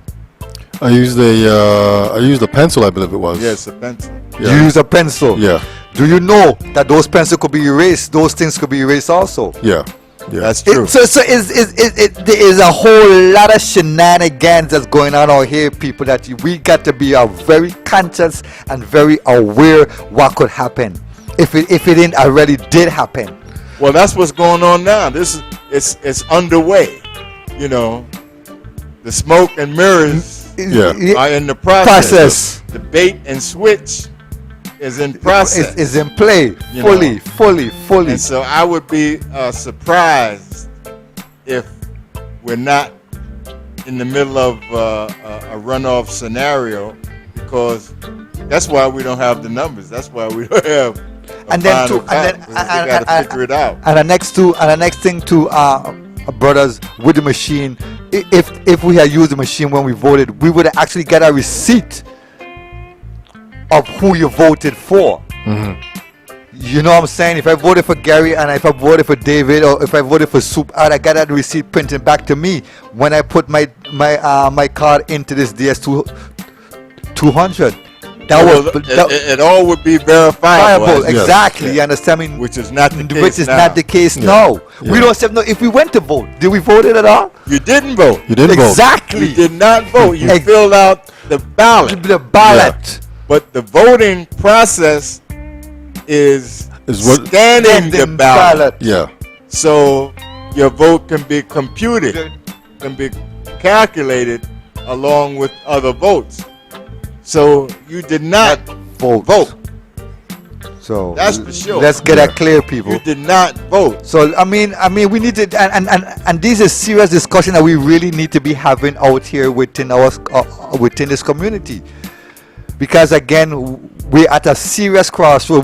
I used a pencil, I believe it was. Yes, a pencil. Yeah. You use a pencil. Yeah. Do you know that those pencils could be erased? Those things could be erased also. Yeah. Yeah. That's true. So there is a whole lot of shenanigans that's going on out here, people, that we got to be very conscious and very aware what could happen if it didn't already did happen. Well, that's what's going on now. This is it's underway. You know, the smoke and mirrors Yeah. are in the process. Process. The bait and switch is in process. Is in play You fully. And so I would be surprised if we're not in the middle of a runoff scenario, because that's why we don't have the numbers. That's why we don't have a And then final too- and then- count, because we got to figure it out. And the next thing too, brothers, with the machine, if we had used the machine when we voted, we would have actually got a receipt of who you voted for. You know what I'm saying? If I voted for Gary and if I voted for David or if I voted for Soup, I got that receipt printed back to me when I put my card into this DS200. That Well, was it all would be verifiable. viable. as you Exactly. said, You understand me? Which is not the case Which is now. not the case now. Yeah. We don't say no. If we went to vote, did we vote it at all? You didn't vote. You didn't vote. Exactly. You did not vote. You Ex- filled out the ballot. The ballot. But the voting process is what- scanning the ballot. Yeah. So your vote can be computed, can be calculated along with other votes. So you did not vote. So That's for sure. let's get that clear, people. You did not vote. So I mean, we need to, and this is serious discussion that we really need to be having out here within our within this community, because again, we're at a serious crossroad.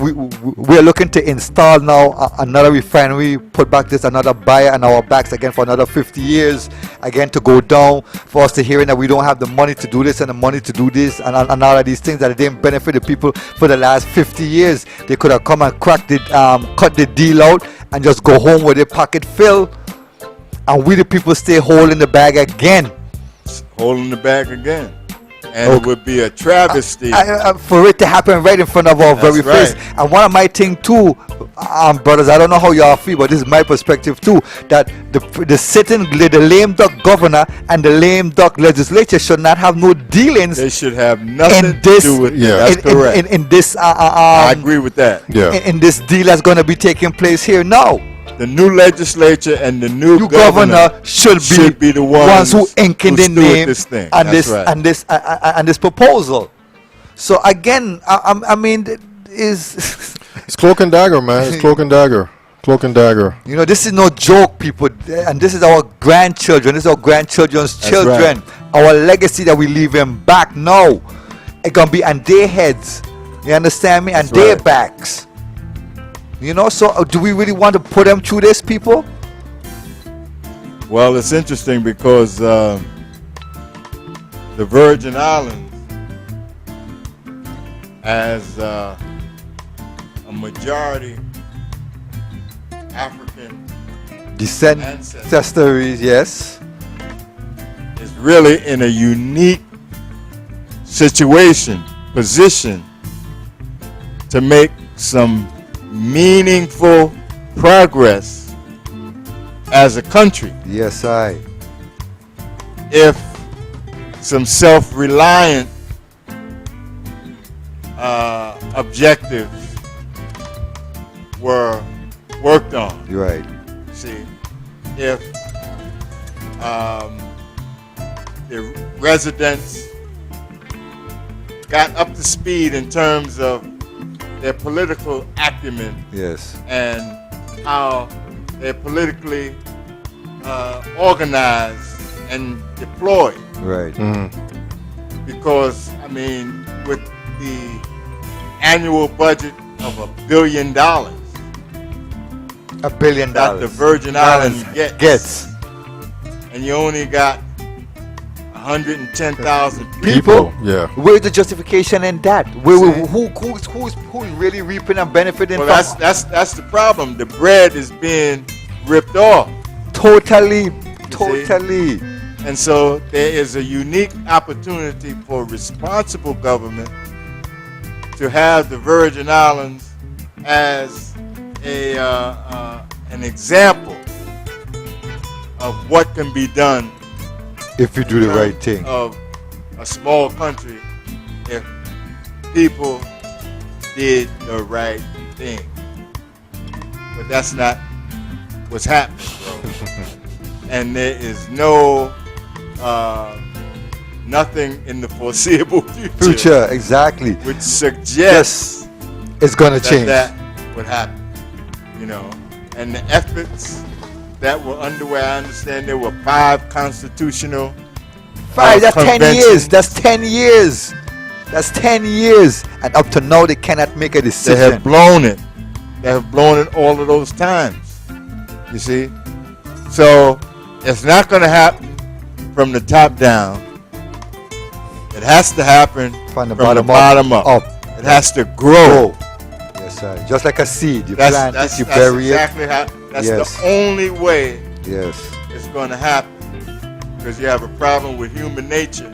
We're looking to install now another refinery, put back this another buyer on our backs again for another 50 years, again to go down, for us to hearing that we don't have the money to do this and the money to do this and all of these things that didn't benefit the people for the last 50 years. They could have come and cracked it, cut the deal out and just go home with their pocket filled, and we the people stay holding the bag again. Holding the bag again. And it would be a travesty. For it to happen right in front of our very right. face. And one of my thing too, brothers, I don't know how y'all feel, but this is my perspective too, that the lame duck governor and the lame duck legislature should not have no dealings. They should have nothing in this, to do with it. Yeah. That's correct. In this, I agree with that. Yeah. in this deal that's going to be taking place here now. The new legislature and the new You governor should be the ones who inking who the steward name this thing. and That's this right. and this proposal. So again, I mean, is It's cloak and dagger, man. It's cloak and dagger. Cloak and dagger. you know, this is no joke, people, and this is our grandchildren. This is our grandchildren's That's children. Our legacy that we leaving back now, it gonna be on their heads. You understand me? And That's their right. backs. You know, so do we really want to put them through this, people? Well, it's interesting because the Virgin Islands, as a majority African Descent, Ancestors. ancestries, yes. is really in a unique position to make some meaningful progress as a country Yes, if some self-reliant objectives were worked on. you're right. See, if the residents got up to speed in terms of their political acumen Yes, and how they're politically organized and deployed. right. Because, I mean, with the annual budget of $1 billion that $1 billion. the Virgin Islands gets, and you only got 110,000 people. Yeah. Where's the justification in that? Who's really reaping and benefiting Well, from? that's the problem. The bread is being ripped off. Totally. And so there is a unique opportunity for responsible government to have the Virgin Islands as an example of what can be done If you do the right thing. of a small country if people did the right thing. But that's not what's happening, bro. And there is nothing in the foreseeable Future, exactly. which suggests It's gonna that change. that would happen, you know. And the efforts that were underway, I understand there were 5 constitutional 5, that's 10 conventions. years. That's 10 years. That's 10 years. And up to now, they cannot make a They decision. have blown it. They have blown it all of those times. You see? So it's not going to happen from the top down. It has to happen From the bottom bottom up. up. It has to grow. Yes, sir. Just like a seed. You That's plant it, you that's bury exactly how. That's Yes. the only way it. Yes. it's going to happen. Because you have a problem with human nature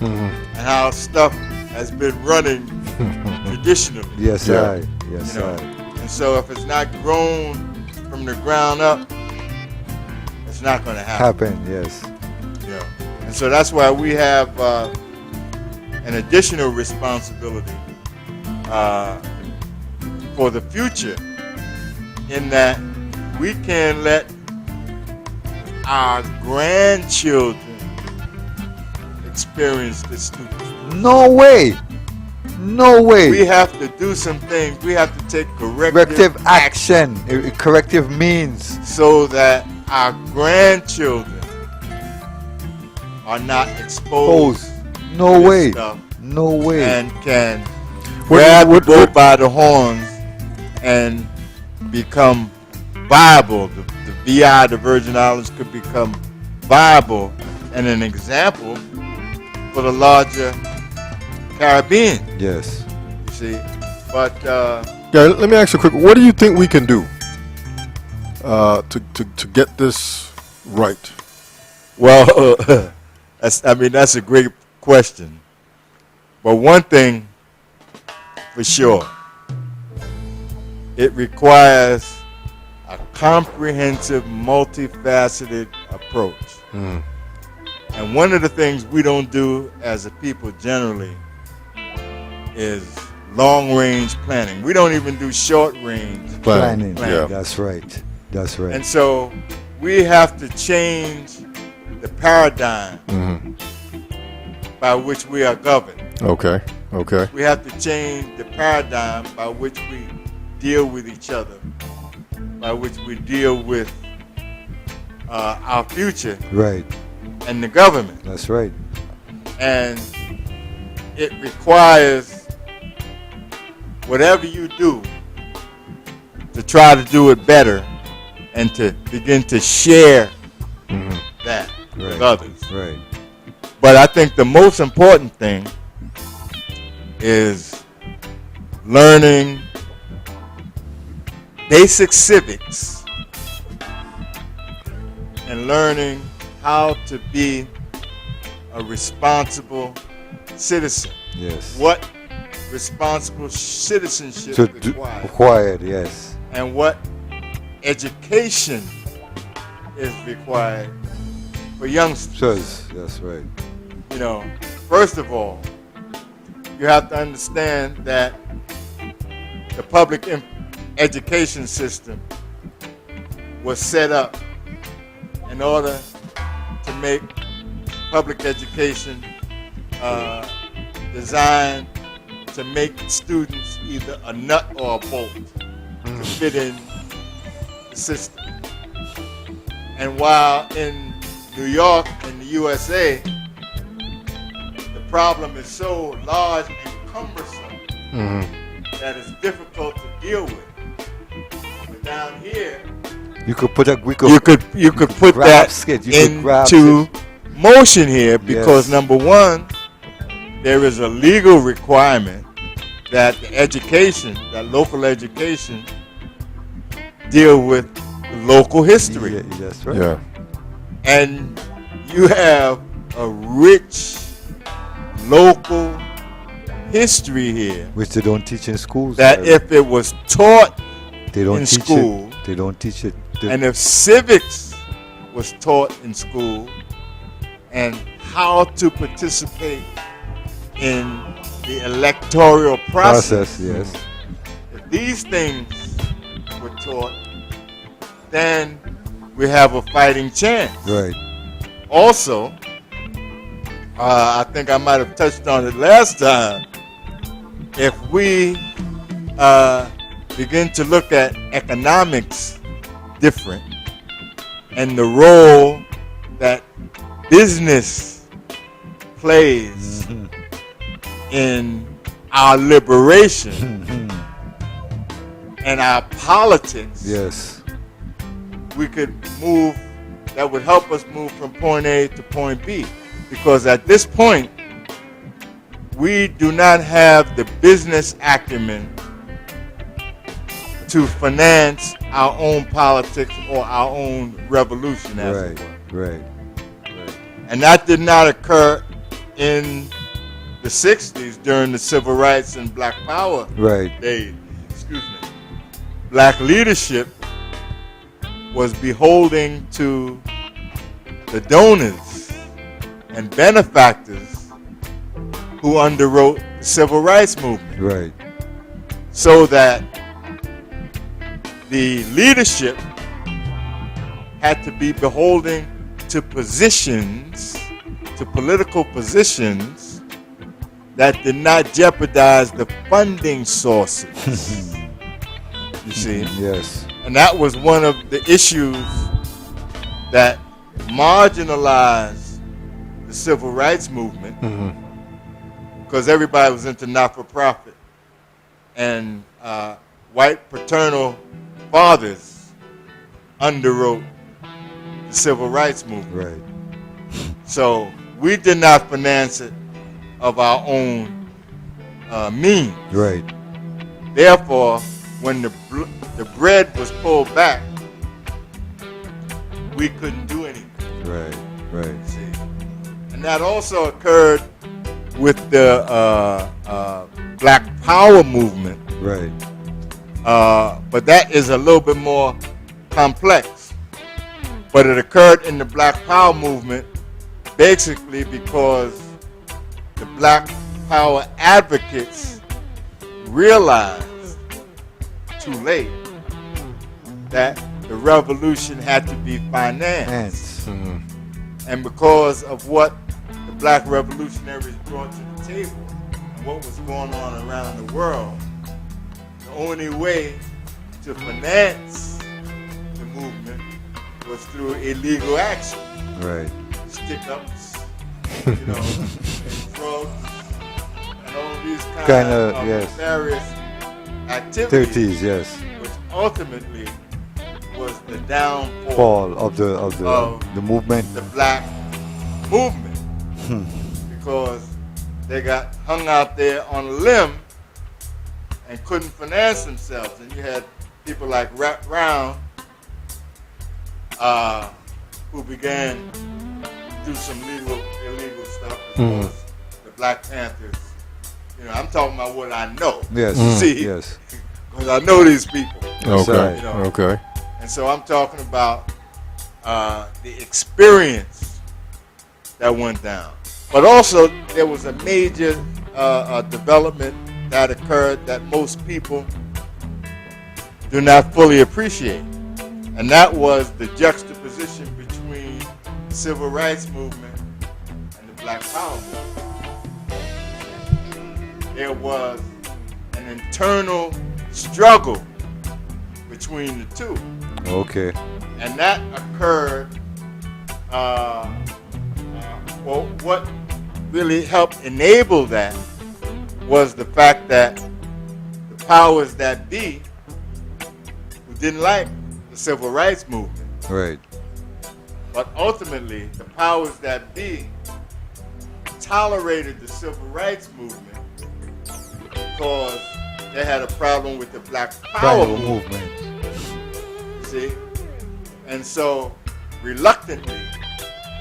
and how stuff has been running traditionally. Yes, Yeah. sir. Yes, You know, sir. and so if it's not grown from the ground up, it's not going to happen. Yes. You know. And so that's why we have an additional responsibility for the future, in that we can let our grandchildren experienced as students. No way. No way. We have to do some things. We have to take Corrective action. Corrective means. so that our grandchildren are not exposed Pose. No to this way. stuff No way. and can What- grab what- the bull what- by the horns and become viable. The VI, the Virgin Islands, could become viable and an example for the larger Caribbean. Yes. You see, but Gary, let me ask you quick. What do you think we can do to get this right? well, that's a great question. But one thing for sure, it requires a comprehensive, multifaceted approach. And one of the things we don't do as a people generally is long-range planning. We don't even do short-range. Planning. Yeah. That's right. That's right. And so we have to change the paradigm by which we are governed. Okay. Okay. We have to change the paradigm by which we deal with each other, by which we deal with our future Right. and the government. That's right. And it requires whatever you do to try to do it better and to begin to share that with Right. others. Right. But I think the most important thing is learning basic civics and learning how to be a responsible citizen. Yes. What responsible citizenship So requires, required. Yes. and what education is required for youngsters. Says. That's right. You know, first of all, you have to understand that the public education system was set up in order to make public education designed to make students either a nut or a bolt to fit in the system. And while in New York and the USA, the problem is so large and cumbersome that it's difficult to deal with. But down here, You could put a. you could put grasp that it. You could grasp into motion here because Yes. number one, there is a legal requirement that the education, that local education, deal with local history. Yeah, that's right. Yeah. And you have a rich local history here Which they don't teach in schools. that Larry. if it was taught they don't in teach school, it. They don't teach it. They- and if civics was taught in school and how to participate in the electoral process, yes. if these things were taught, then we have a fighting chance. Right. Also, I think I might have touched on it last time. If we begin to look at economics different and the role that business plays in our liberation and our politics, Yes. we could move, that would help us move from point A to point B. Because at this point, we do not have the business acumen to finance our own politics or our own revolution, as it Right. were. Right. And that did not occur in the 60s during the civil rights and black power Right. days. Excuse me. Black leadership was beholding to the donors and benefactors who underwrote the civil rights movement, Right. so that the leadership had to be beholding to positions, to political positions that did not jeopardize the funding sources. You see? Yes. And that was one of the issues that marginalized the civil rights movement, because everybody was into not-for-profit. And white paternal fathers underwrote the civil rights movement. Right. So we did not finance it of our own means. Right. Therefore, when the bread was pulled back, we couldn't do anything. Right. Right. See? And that also occurred with the Black Power movement. Right. But that is a little bit more complex. But it occurred in the Black Power movement basically because the Black Power advocates realized too late that the revolution had to be financed. And because of what the black revolutionaries brought to the table and what was going on around the world, the only way to finance the movement was through illegal action. Right. Stick-ups, you know, and drugs, and all these Kinda, of yes. various activities, 30s, yes. which ultimately was the downfall Fall of the movement. the black movement, because they got hung out there on a limb and couldn't finance themselves. And you had people like Rap Brown who began to do some illegal stuff, as well as the Black Panthers. You know, I'm talking about what I know. Yes. See, Yes. because I know these people. Okay. right. You know. Okay. And so I'm talking about the experience that went down. But also there was a major development that occurred that most people do not fully appreciate. And that was the juxtaposition between the civil rights movement and the Black Power movement. There was an internal struggle between the two. Okay. And that occurred, well, what really helped enable that was the fact that the powers that be, who didn't like the civil rights movement, Right. but ultimately the powers that be tolerated the civil rights movement because they had a problem with the Black Power movement. See? And so, reluctantly,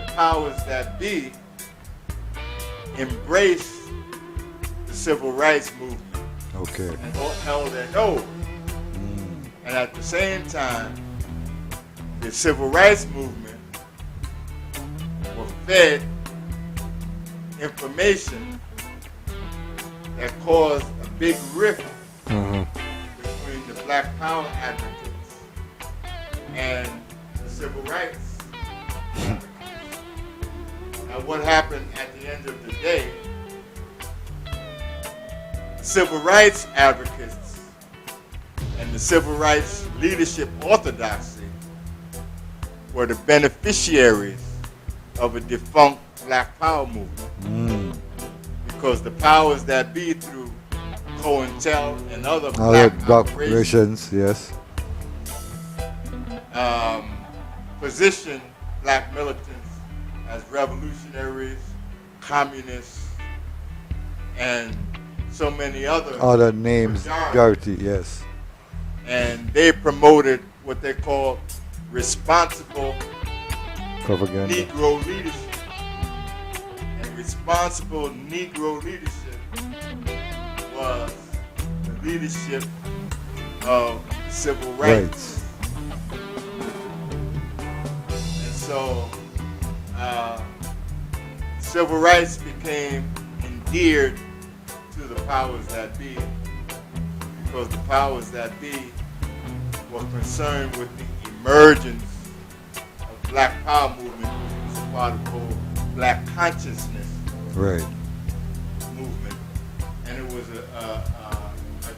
the powers that be embraced the civil rights movement Okay. and held their nose. And at the same time, the civil rights movement was fed information that caused a big rift between the Black Power advocates and the civil rights advocates. Now, what happened at the end of the day, the civil rights advocates and the civil rights leadership orthodoxy were the beneficiaries of a defunct Black Power movement. Because the powers that be through COINTEL and other Other black black operations operations, yes. positioned black militants as revolutionaries, communists, and so many Other names, Majority. Garrity, yes. And they promoted what they called responsible Propaganda. Negro leadership. And responsible Negro leadership was the leadership of civil rights. And so civil rights became endeared to the powers that be, because the powers that be were concerned with the emergence of Black Power movement, which was a part of the whole black consciousness Right. movement, and it was a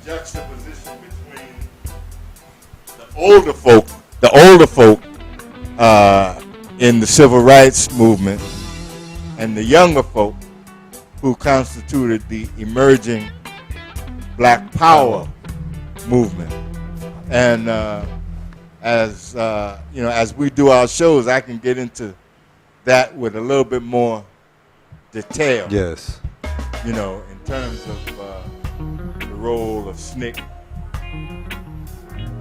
juxtaposition between the older folk in the civil rights movement and the younger folk who constituted the emerging Black Power movement. And as as we do our shows, I can get into that with a little bit more detail. Yes. In terms of the role of SNCC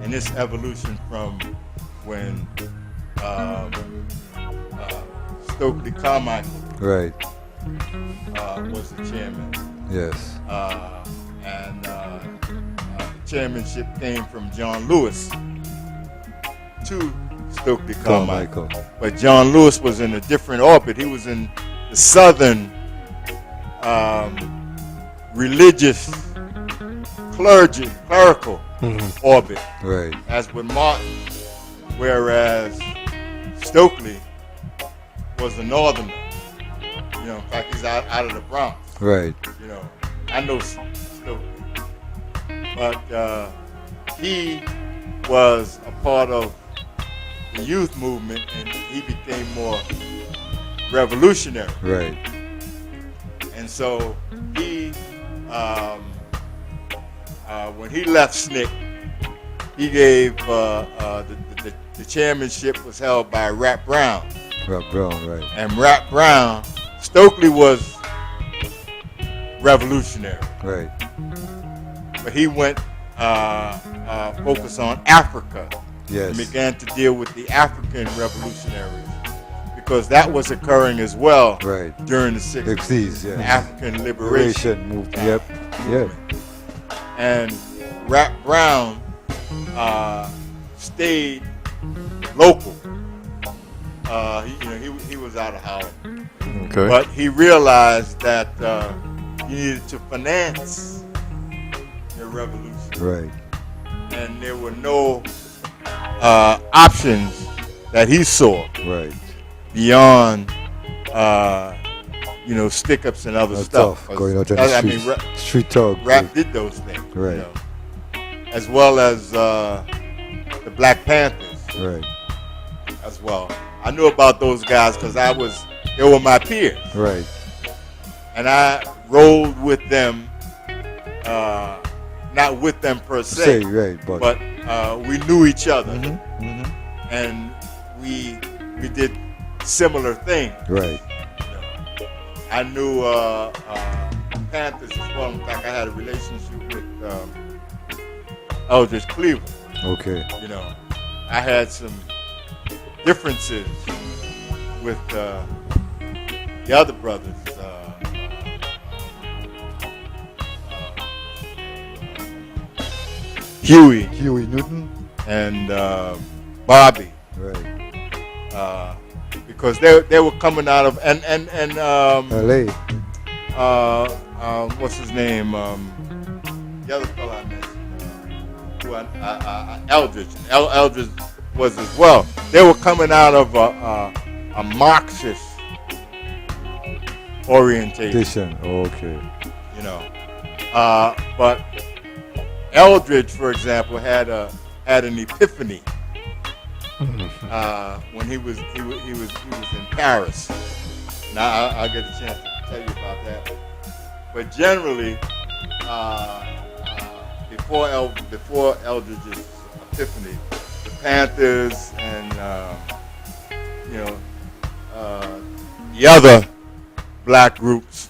and its evolution from when Stokely Carmichael Right. was the chairman. Yes. And the chairmanship came from John Lewis to Stokely Carmichael. But John Lewis was in a different orbit. He was in the southern religious clerical orbit, Right. as with Martin, whereas Stokely was a northerner. In fact, he's out of the Bronx. Right. I know Stokely, but he was a part of the youth movement, and he became more revolutionary. Right. And so he, when he left SNCC, he gave the chairmanship was held by Rap Brown. Rap Brown. Right. And Rap Brown, Stokely was revolutionary, Right. but he went focused on Africa. Yes. And began to deal with the African revolutionaries, because that was occurring as well Right. during the 60s. 60s. Yeah. African liberation. Liberation movement. Yep. Yep. And Rap Brown stayed local. He was out of Harlem, Okay. but he realized that he needed to finance the revolution, Right. and there were no options that he saw Right. beyond stick-ups and other That's stuff. tough. Going out on the streets. Street talk. Rap did those things, Right. as well as the Black Panthers Right. as well. I knew about those guys because they were my peers, Right. and I rolled with them, not with them per se, Right. but we knew each other, Mm-hmm. and we did similar things. Right. I knew Panthers as well. In fact, I had a relationship with Eldridge Cleaver. Okay. I had some differences with the other brothers. Huey Huey Newton. and Bobby, Right. because they were coming out of and L.A. what's his name? The other fellow I mentioned, Eldridge. Eldridge was as well. They were coming out of a Marxist orientation, Okay. but Eldridge, for example, had an epiphany when he was in Paris. Now I'll get a chance to tell you about that. But generally, before Eldridge's epiphany, the Panthers and the other black groups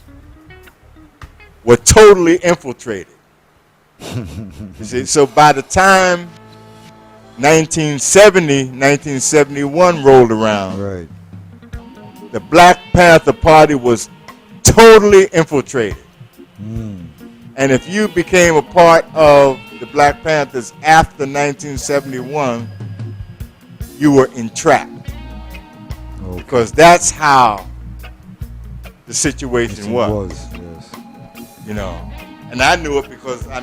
were totally infiltrated. You see, so by the time 1971 rolled around, Right. the Black Panther Party was totally infiltrated. And if you became a part of the Black Panthers after 1971, you were entrapped. Okay. Because that's how the situation was. Yes. And I knew it because, I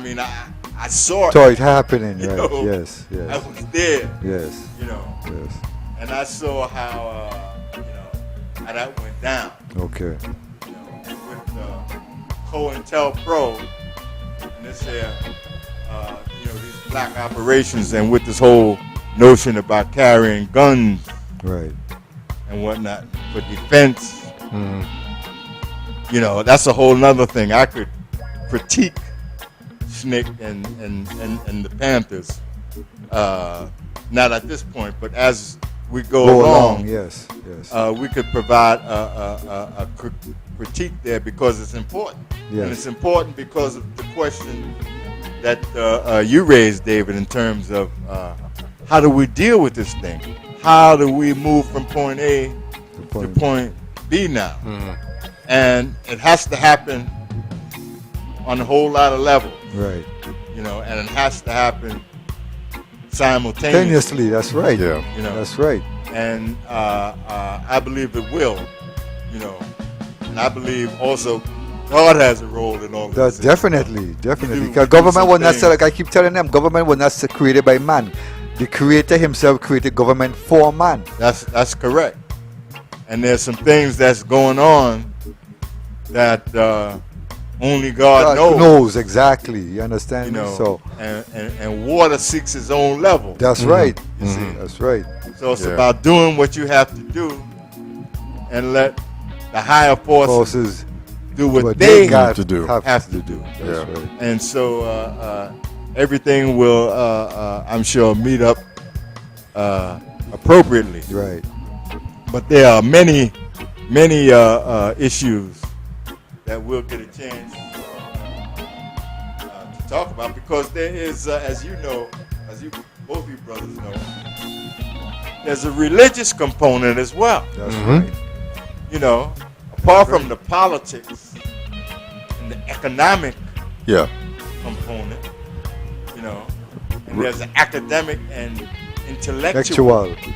saw it. Saw it happening. You Right. know, Yes. I Yes. was there, Yes. Yes. Yes. And I saw how, how that went down. Okay. With COINTELPRO and this here, these black operations, and with this whole notion about carrying guns Right. and whatnot for defense. That's a whole nother thing. I could critique SNCC and the Panthers, not at this point, but as we go along, Yes. Yes. we could provide a critique there because it's important. Yes. And it's important because of the question that you raised, David, in terms of how do we deal with this thing? How do we move from point A to point B now? And it has to happen on a whole lot of levels, Right. and it has to happen simultaneously. Continuously. That's right. Yeah. That's right. And I believe it will, and I believe also God has a role in all of That's this. definitely. We Because do government some was not, things. like I keep telling them, government was not created by man. The creator himself created government for man. That's correct. And there's some things that's going on that only God knows. Exactly. You understand? So and water seeks its own level. that's right. You see, that's right. So it's Yeah. about doing what you have to do and let the higher forces Forces do what they they got to do. have to do. That's Yeah. right. And so everything will, I'm sure, meet up appropriately. Right. But there are many issues that we'll get a chance to talk about, because there is, as you know, as you both you brothers know, there's a religious component as well. That's right. Apart from the politics and the economic Yeah. component, and there's an academic and intellectual Actual.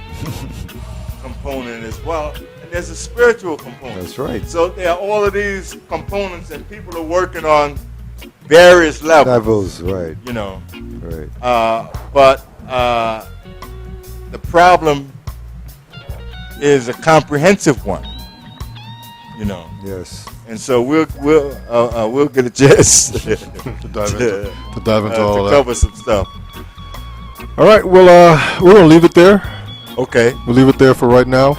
component as well, and there's a spiritual component. That's right. So there are all of these components, and people are working on various levels. Levels. Right. Right. But the problem is a comprehensive one. Yes. And so we'll get a chance to dive into all that. cover some stuff. All right. Well, we're gonna leave it there. Okay. We'll leave it there for right now.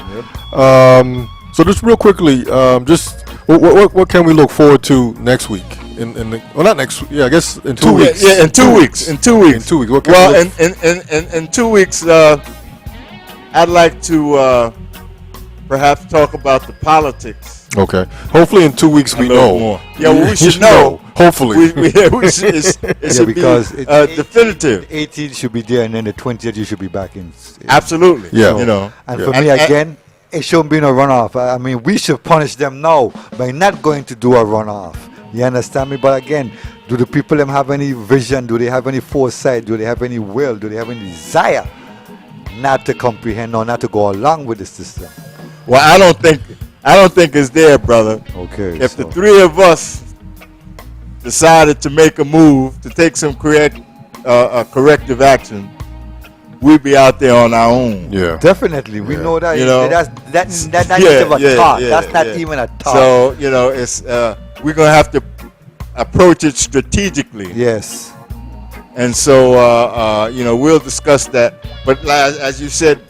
So just real quickly, just what can we look forward to next week? Not next week. Yeah, I guess in 2 weeks. Yeah, in 2 weeks. In 2 weeks. In 2 weeks. What can Well, we look in 2 weeks, I'd like to perhaps talk about the politics. Okay. Hopefully in 2 weeks we a little know. more. Yeah, well, we should know. Hopefully. We should, it should because be it- definitive. 18 should be there, and then the 20th you should be back in. Absolutely. Yeah. And Yeah. for me, again, it shouldn't be no runoff. I mean, we should punish them now by not going to do a runoff. You understand me? But again, do the people them have any vision? Do they have any foresight? Do they have any will? Do they have any desire not to comprehend or not to go along with the system? Well, I don't think it's there, brother. Okay. If so, the three of us decided to make a move to take some corrective action, we'd be out there on our own. Yeah. definitely, we know that. That's not Yeah, even a yeah, thought. yeah, That's not yeah. even a thought. So it's we're gonna have to approach it strategically. yes. And so, we'll discuss that. But as you said,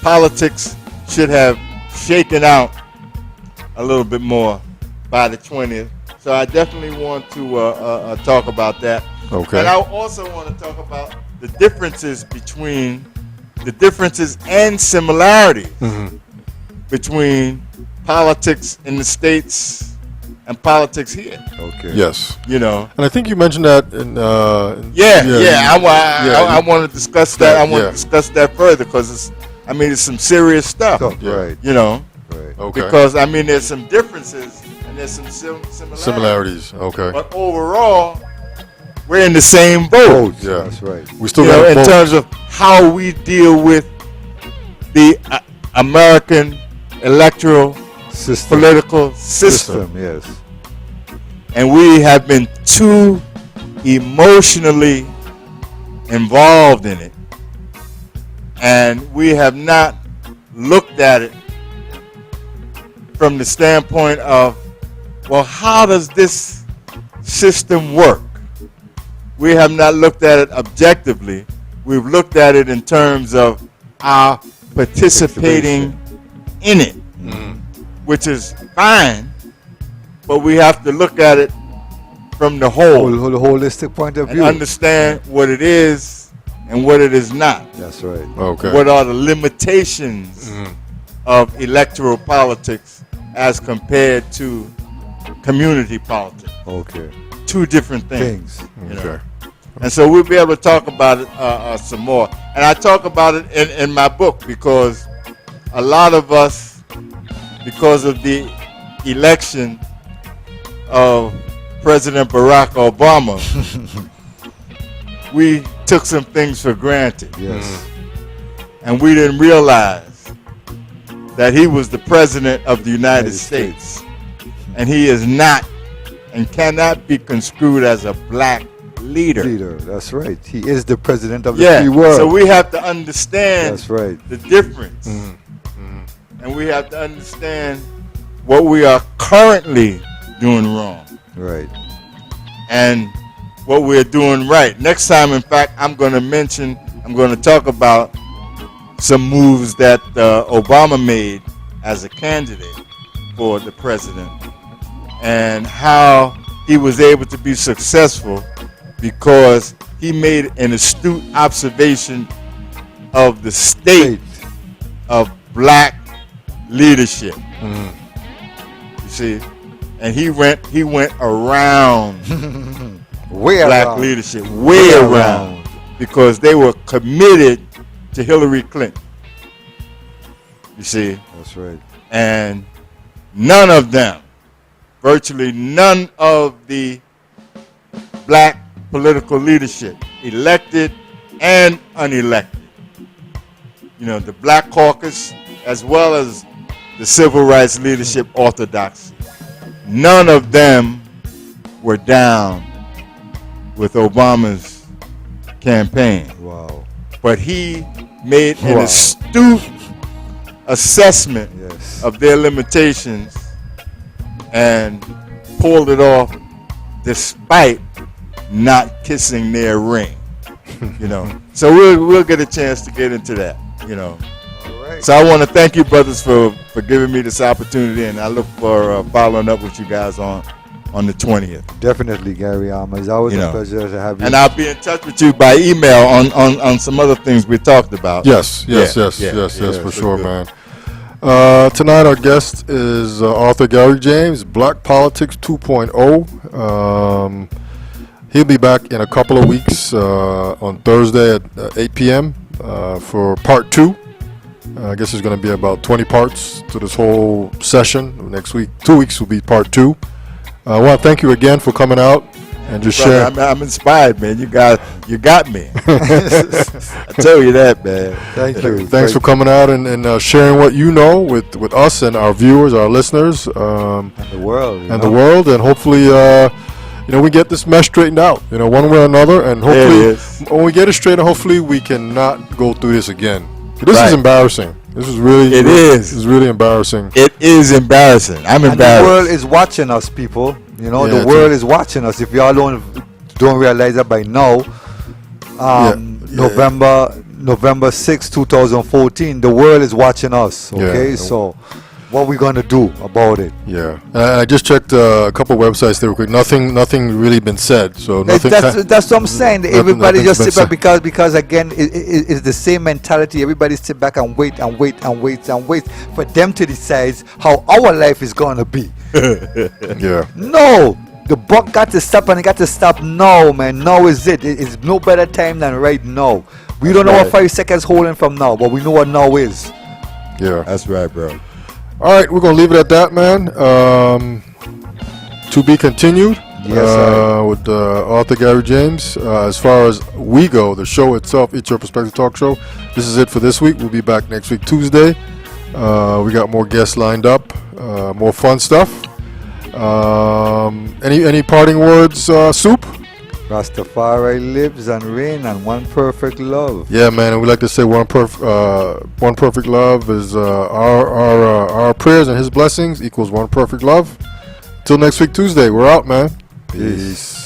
politics should have shaken out a little bit more by the 20th. So I definitely want to talk about that. Okay. And I also want to talk about the differences and similarities between politics in the States and politics here. Okay. Yes. You know. And I think you mentioned that in. I want to discuss that. I want Yeah. to discuss that further because it's some serious stuff. So, Yeah. Right. You know, Right. Okay. because there's some differences and there's some similarities. Similarities. Okay. But overall, we're in the same boat. Yeah. That's right. We still You know, got in terms of how we deal with the American electoral System. political system. Yes. And we have been too emotionally involved in it, and we have not looked at it from the standpoint of, well, how does this system work? We have not looked at it objectively. We've looked at it in terms of our participating in it, which is fine, but we have to look at it from the whole Holistic point of and view. understand what it is and what it is not. That's right. Okay. What are the limitations of electoral politics as compared to community politics? Okay. Two different things. Things. You know? Okay. And so we'll be able to talk about it some more. And I talk about it in my book because a lot of us, because of the election of President Barack Obama, we took some things for granted. Yes. And we didn't realize that he was the president of the United States. And he is not and cannot be construed as a black leader. That's right. He is the president of the Yeah, free world. so we have to understand That's right. the difference. And we have to understand what we are currently doing wrong Right. and what we're doing right. Next time, in fact, I'm going to talk about some moves that Obama made as a candidate for the president and how he was able to be successful because he made an astute observation of the state of black leadership. You see, and he went around Way black around. leadership, way around, because they were committed to Hillary Clinton. You see, That's right. and none of them, virtually none of the black political leadership, elected and unelected, you know, the Black Caucus, as well as the civil rights leadership orthodoxy, none of them were down with Obama's campaign. Wow. But he made an Wow. astute assessment Yes. of their limitations and pulled it off despite not kissing their ring. You know, so we'll get a chance to get into that. You know, All right. so I want to thank you, brothers, for giving me this opportunity, and I look for following up with you guys on the 20th. Definitely, Gary. It's always You a know. pleasure to have you. And I'll be in touch with you by email on some other things we talked about. Yes, for so sure, good. man. Tonight our guest is author Gary James, Black Politics 2.0. He'll be back in a couple of weeks on Thursday at 8 p.m. For part 2. I guess there's going to be about 20 parts to this whole session. Next week, 2 weeks will be part 2. I want to thank you again for coming out and just Brother, sharing. I'm inspired, man. You got me. I tell you that, man. Thank you. Thanks for coming out and sharing what you know with us and our viewers, our listeners, the world. and the world, and hopefully, we get this mess straightened out, one way or another, and There it hopefully, is. when we get it straightened, hopefully we cannot go through this again. This Right. is embarrassing. This is really, It is. This is really embarrassing. It is embarrassing. I'm And the world embarrassed. is watching us, people. Yeah, The world is watching us. If y'all don't realize that by now, November 6, 2014, the world is watching us. Okay, Yeah. so what we gonna do about it? Yeah, I just checked a couple websites there real quick. Nothing really been said. So nothing. That's what I'm saying. Everybody nothing's just sit been back because again, it's the same mentality. Everybody sit back and wait for them to decide how our life is gonna be. Yeah. No, the buck got to stop, and it got to stop now, man. Now is it. It's no better time than right now. We don't know what right. 5 seconds holding from now, but we know what now is. Yeah. That's right, bro. All right, we're gonna leave it at that, man. To be continued. Yes, sir. With author Gary James. As far as we go, the show itself, It's Your Perspective Talk Show. This is it for this week. We'll be back next week, Tuesday. We got more guests lined up, more fun stuff. Any parting words, Soup? Rastafari lives and reigns on one perfect love. Yeah, man, and we like to say one perfect love is our prayers and His blessings equals one perfect love. Till next week Tuesday, we're out, man. Peace.